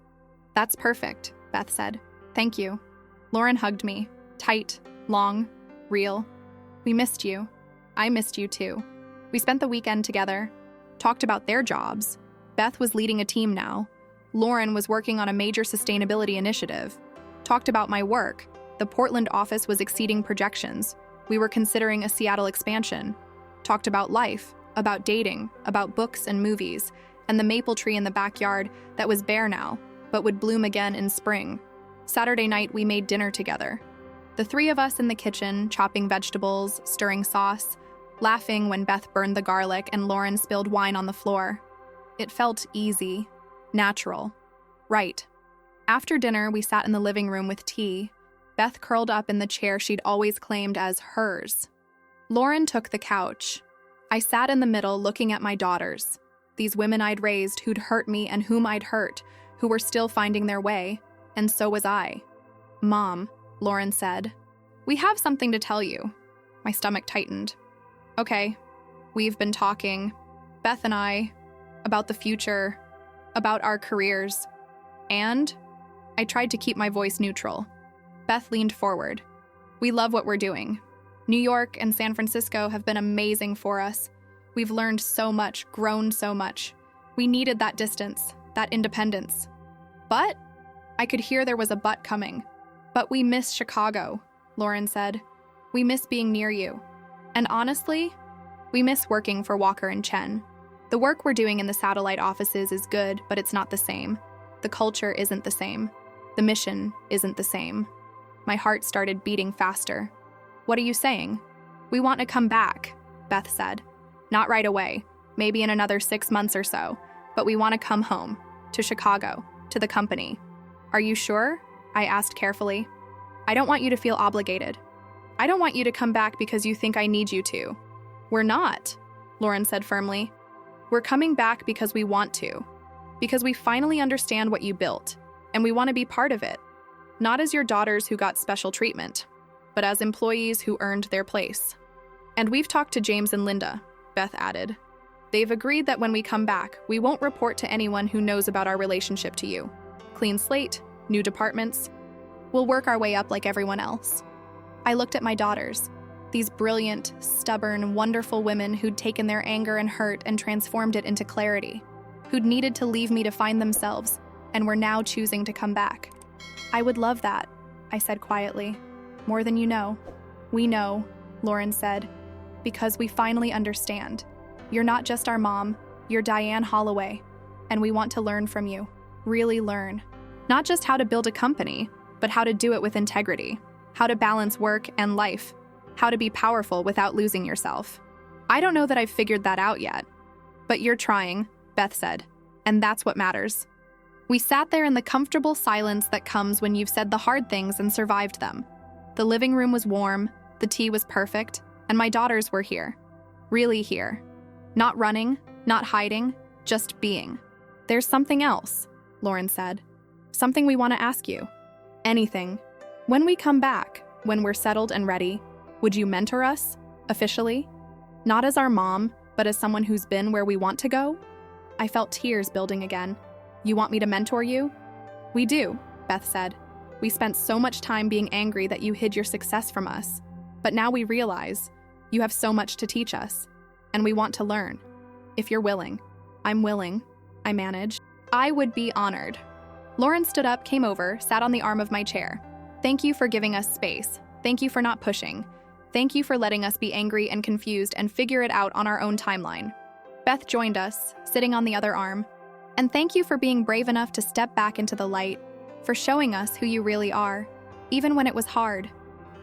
That's perfect, Beth said. Thank you. Lauren hugged me, tight, long, real. We missed you. I missed you too. We spent the weekend together, talked about their jobs. Beth was leading a team now. Lauren was working on a major sustainability initiative. Talked about my work. The Portland office was exceeding projections. We were considering a Seattle expansion. Talked about life, about dating, about books and movies, and the maple tree in the backyard that was bare now, but would bloom again in spring. Saturday night, we made dinner together. The 3 of us in the kitchen, chopping vegetables, stirring sauce, laughing when Beth burned the garlic and Lauren spilled wine on the floor. It felt easy. Natural. Right. After dinner, we sat in the living room with tea. Beth curled up in the chair she'd always claimed as hers. Lauren took the couch. I sat in the middle looking at my daughters, these women I'd raised who'd hurt me and whom I'd hurt, who were still finding their way, and so was I. Mom, Lauren said, we have something to tell you. My stomach tightened. Okay, we've been talking, Beth and I, about the future, about our careers, and I tried to keep my voice neutral. Beth leaned forward. We love what we're doing. New York and San Francisco have been amazing for us. We've learned so much, grown so much. We needed that distance, that independence. But I could hear there was a but coming. But we miss Chicago, Lauren said. We miss being near you. And honestly, we miss working for Walker and Chen. The work we're doing in the satellite offices is good, but it's not the same. The culture isn't the same. The mission isn't the same. My heart started beating faster. What are you saying? We want to come back, Beth said. Not right away, maybe in another 6 months or so, but we want to come home, to Chicago, to the company. Are you sure? I asked carefully. I don't want you to feel obligated. I don't want you to come back because you think I need you to. We're not, Lauren said firmly. We're coming back because we want to, because we finally understand what you built, and we want to be part of it. Not as your daughters who got special treatment, but as employees who earned their place. And we've talked to James and Linda, Beth added. They've agreed that when we come back, we won't report to anyone who knows about our relationship to you. Clean slate, new departments. We'll work our way up like everyone else. I looked at my daughters, these brilliant, stubborn, wonderful women who'd taken their anger and hurt and transformed it into clarity, who'd needed to leave me to find themselves, and were now choosing to come back. I would love that, I said quietly. More than you know. We know, Lauren said, because we finally understand. You're not just our mom, you're Diane Holloway, and we want to learn from you. Really learn. Not just how to build a company, but how to do it with integrity, how to balance work and life, how to be powerful without losing yourself. I don't know that I've figured that out yet, but you're trying, Beth said, and that's what matters. We sat there in the comfortable silence that comes when you've said the hard things and survived them. The living room was warm, the tea was perfect, and my daughters were here. Really here. Not running, not hiding, just being. There's something else, Lauren said. Something we want to ask you. Anything. When we come back, when we're settled and ready, would you mentor us, officially? Not as our mom, but as someone who's been where we want to go? I felt tears building again. You want me to mentor you? We do, Beth said. We spent so much time being angry that you hid your success from us. But now we realize you have so much to teach us. And we want to learn. If you're willing. I'm willing. I managed. I would be honored. Lauren stood up, came over, sat on the arm of my chair. Thank you for giving us space. Thank you for not pushing. Thank you for letting us be angry and confused and figure it out on our own timeline. Beth joined us, sitting on the other arm. And thank you for being brave enough to step back into the light, for showing us who you really are, even when it was hard.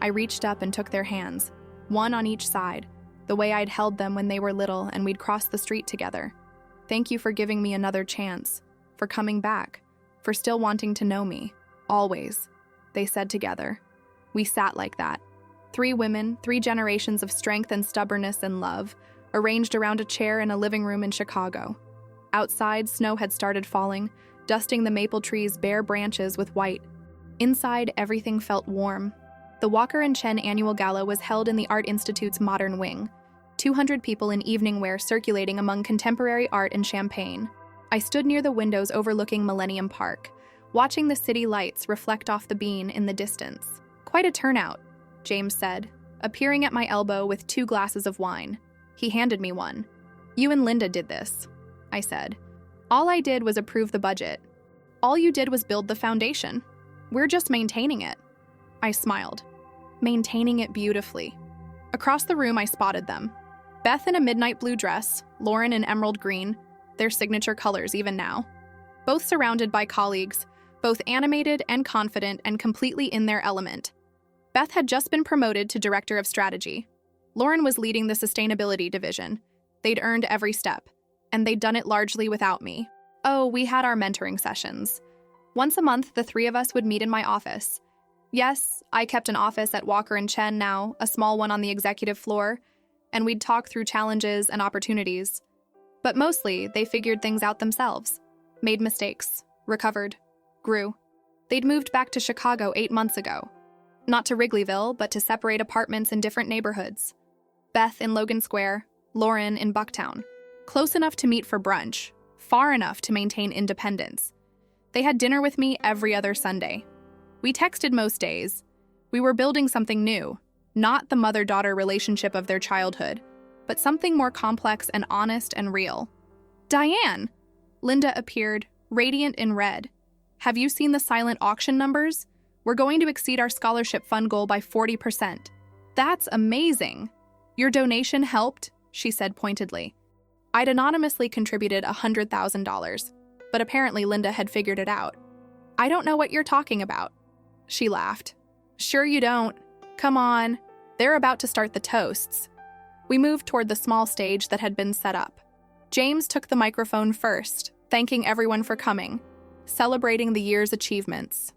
I reached up and took their hands, one on each side, the way I'd held them when they were little and we'd crossed the street together. Thank you for giving me another chance, for coming back, for still wanting to know me, always, they said together. We sat like that. 3 women, 3 generations of strength and stubbornness and love, arranged around a chair in a living room in Chicago. Outside, snow had started falling, dusting the maple trees' bare branches with white. Inside, everything felt warm. The Walker and Chen annual gala was held in the Art Institute's modern wing, 200 people in evening wear circulating among contemporary art and champagne. I stood near the windows overlooking Millennium Park, watching the city lights reflect off the bean in the distance. Quite a turnout, James said, appearing at my elbow with 2 glasses of wine. He handed me one. You and Linda did this, I said. All I did was approve the budget. All you did was build the foundation. We're just maintaining it. I smiled. Maintaining it beautifully. Across the room, I spotted them. Beth in a midnight blue dress, Lauren in emerald green, their signature colors even now. Both surrounded by colleagues, both animated and confident and completely in their element. Beth had just been promoted to Director of Strategy. Lauren was leading the Sustainability Division. They'd earned every step, and they'd done it largely without me. Oh, we had our mentoring sessions. Once a month, the 3 of us would meet in my office. Yes, I kept an office at Walker and Chen now, a small one on the executive floor, and we'd talk through challenges and opportunities. But mostly, they figured things out themselves, made mistakes, recovered, grew. They'd moved back to Chicago 8 months ago. Not to Wrigleyville, but to separate apartments in different neighborhoods. Beth in Logan Square, Lauren in Bucktown. Close enough to meet for brunch, far enough to maintain independence. They had dinner with me every other Sunday. We texted most days. We were building something new, not the mother-daughter relationship of their childhood, but something more complex and honest and real. Diane! Linda appeared, radiant in red. Have you seen the silent auction numbers? We're going to exceed our scholarship fund goal by 40%. That's amazing. Your donation helped, she said pointedly. I'd anonymously contributed $100,000, but apparently Linda had figured it out. I don't know what you're talking about. She laughed. Sure you don't. Come on. They're about to start the toasts. We moved toward the small stage that had been set up. James took the microphone first, thanking everyone for coming, celebrating the year's achievements.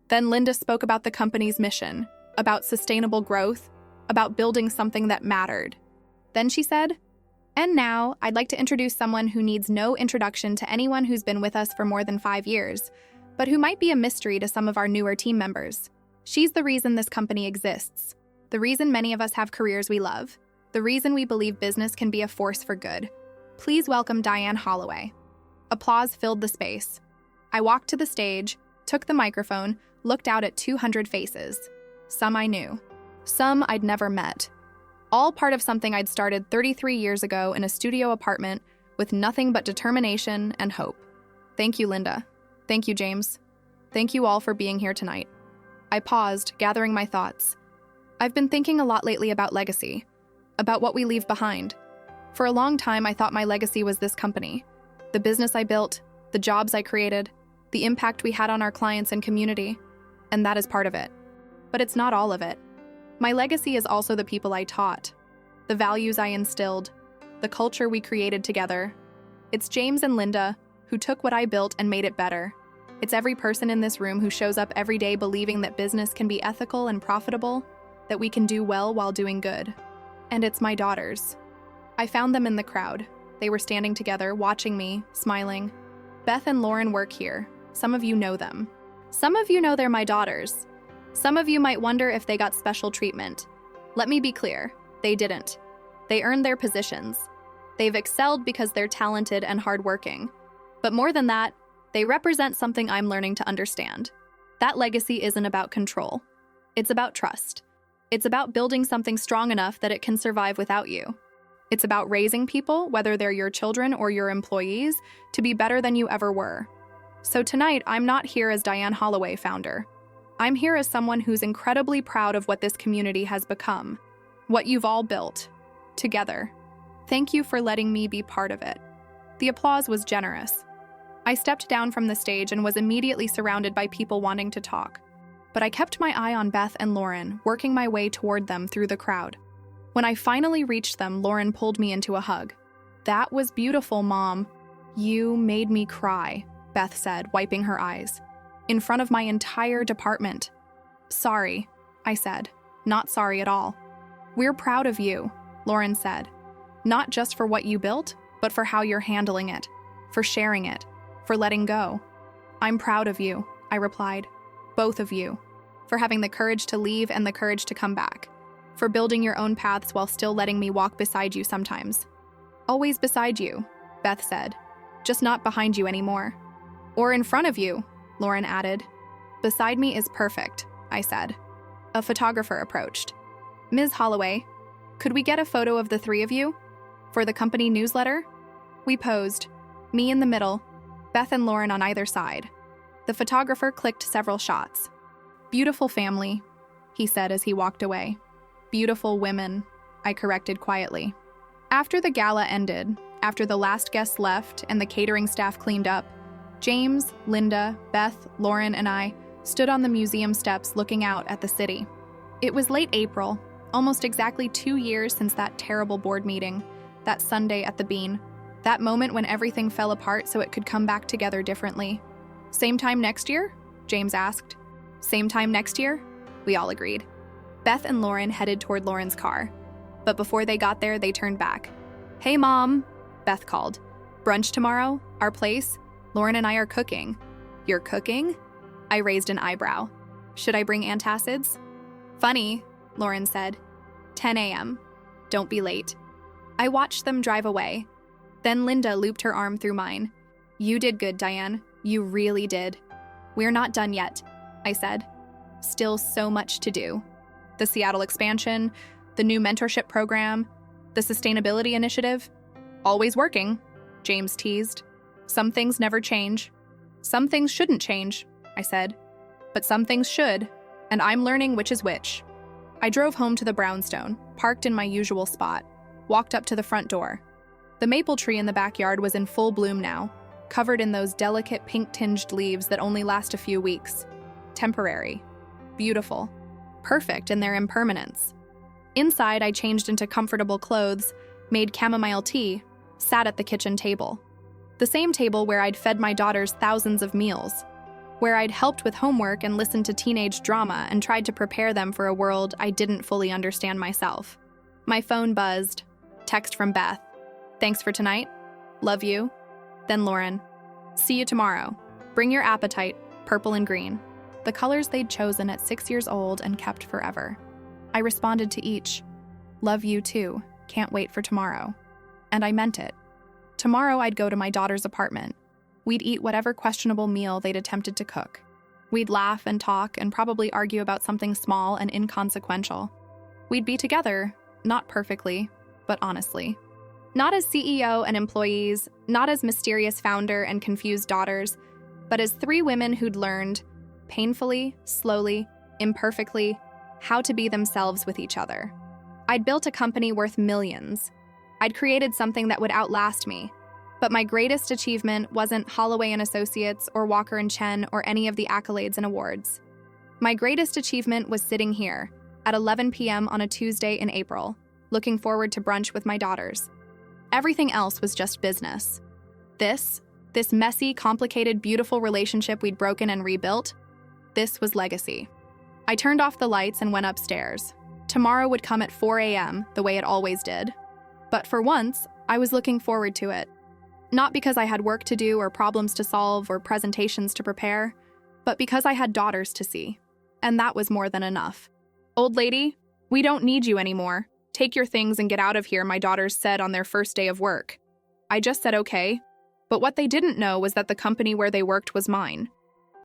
Then Linda spoke about the company's mission, about sustainable growth, about building something that mattered. Then she said, and now, I'd like to introduce someone who needs no introduction to anyone who's been with us for more than 5 years, but who might be a mystery to some of our newer team members. She's the reason this company exists, the reason many of us have careers we love, the reason we believe business can be a force for good. Please welcome Diane Holloway. Applause filled the space. I walked to the stage, took the microphone, looked out at 200 faces. Some I knew. Some I'd never met. All part of something I'd started 33 years ago in a studio apartment with nothing but determination and hope. Thank you, Linda. Thank you, James. Thank you all for being here tonight. I paused, gathering my thoughts. I've been thinking a lot lately about legacy, about what we leave behind. For a long time, I thought my legacy was this company, the business I built, the jobs I created, the impact we had on our clients and community, and that is part of it. But it's not all of it. My legacy is also the people I taught, the values I instilled, the culture we created together. It's James and Linda who took what I built and made it better. It's every person in this room who shows up every day believing that business can be ethical and profitable, that we can do well while doing good. And it's my daughters. I found them in the crowd. They were standing together, watching me, smiling. Beth and Lauren work here. Some of you know them. Some of you know they're my daughters. Some of you might wonder if they got special treatment. Let me be clear, they didn't. They earned their positions. They've excelled because they're talented and hardworking. But more than that, they represent something I'm learning to understand. That legacy isn't about control. It's about trust. It's about building something strong enough that it can survive without you. It's about raising people, whether they're your children or your employees, to be better than you ever were. So tonight, I'm not here as Diane Holloway, founder. I'm here as someone who's incredibly proud of what this community has become, what you've all built, together. Thank you for letting me be part of it. The applause was generous. I stepped down from the stage and was immediately surrounded by people wanting to talk. But I kept my eye on Beth and Lauren, working my way toward them through the crowd. When I finally reached them, Lauren pulled me into a hug. "That was beautiful, Mom. You made me cry," Beth said, wiping her eyes. "In front of my entire department." "Sorry," I said. "Not sorry at all." "We're proud of you," Lauren said. "Not just for what you built, but for how you're handling it, for sharing it, for letting go." "I'm proud of you," I replied. "Both of you. For having the courage to leave and the courage to come back. For building your own paths while still letting me walk beside you sometimes." "Always beside you," Beth said. "Just not behind you anymore." "Or in front of you," Lauren added. "Beside me is perfect," I said. A photographer approached. "Ms. Holloway, could we get a photo of the three of you? For the company newsletter?" We posed, me in the middle, Beth and Lauren on either side. The photographer clicked several shots. "Beautiful family," he said as he walked away. "Beautiful women," I corrected quietly. After the gala ended, after the last guests left and the catering staff cleaned up, James, Linda, Beth, Lauren, and I stood on the museum steps looking out at the city. It was late April, almost exactly 2 years since that terrible board meeting, that Sunday at the Bean, that moment when everything fell apart so it could come back together differently. "Same time next year?" James asked. "Same time next year?" We all agreed. Beth and Lauren headed toward Lauren's car. But before they got there, they turned back. "Hey, Mom," Beth called. "Brunch tomorrow? Our place? Lauren and I are cooking." "You're cooking?" I raised an eyebrow. "Should I bring antacids?" "Funny," Lauren said. 10 a.m. Don't be late." I watched them drive away. Then Linda looped her arm through mine. "You did good, Diane. You really did." "We're not done yet," I said. "Still so much to do. The Seattle expansion, the new mentorship program, the sustainability initiative. Always working," James teased. "Some things never change." "Some things shouldn't change," I said. "But some things should, and I'm learning which is which." I drove home to the brownstone, parked in my usual spot, walked up to the front door. The maple tree in the backyard was in full bloom now, covered in those delicate pink-tinged leaves that only last a few weeks. Temporary. Beautiful. Perfect in their impermanence. Inside, I changed into comfortable clothes, made chamomile tea, sat at the kitchen table. The same table where I'd fed my daughters thousands of meals, where I'd helped with homework and listened to teenage drama and tried to prepare them for a world I didn't fully understand myself. My phone buzzed. Text from Beth. "Thanks for tonight. Love you." Then Lauren. "See you tomorrow. Bring your appetite, purple and green." The colors they'd chosen at 6 years old and kept forever. I responded to each. "Love you too. Can't wait for tomorrow." And I meant it. Tomorrow I'd go to my daughter's apartment. We'd eat whatever questionable meal they'd attempted to cook. We'd laugh and talk and probably argue about something small and inconsequential. We'd be together, not perfectly, but honestly. Not as CEO and employees, not as mysterious founder and confused daughters, but as three women who'd learned, painfully, slowly, imperfectly, how to be themselves with each other. I'd built a company worth millions. I'd created something that would outlast me. But my greatest achievement wasn't Holloway & Associates or Walker & Chen or any of the accolades and awards. My greatest achievement was sitting here at 11 p.m. on a Tuesday in April, looking forward to brunch with my daughters. Everything else was just business. This messy, complicated, beautiful relationship we'd broken and rebuilt, this was legacy. I turned off the lights and went upstairs. Tomorrow would come at 4 a.m., the way it always did. But for once, I was looking forward to it. Not because I had work to do or problems to solve or presentations to prepare, but because I had daughters to see. And that was more than enough. "Old lady, we don't need you anymore. Take your things and get out of here," my daughters said on their first day of work. I just said okay, but what they didn't know was that the company where they worked was mine.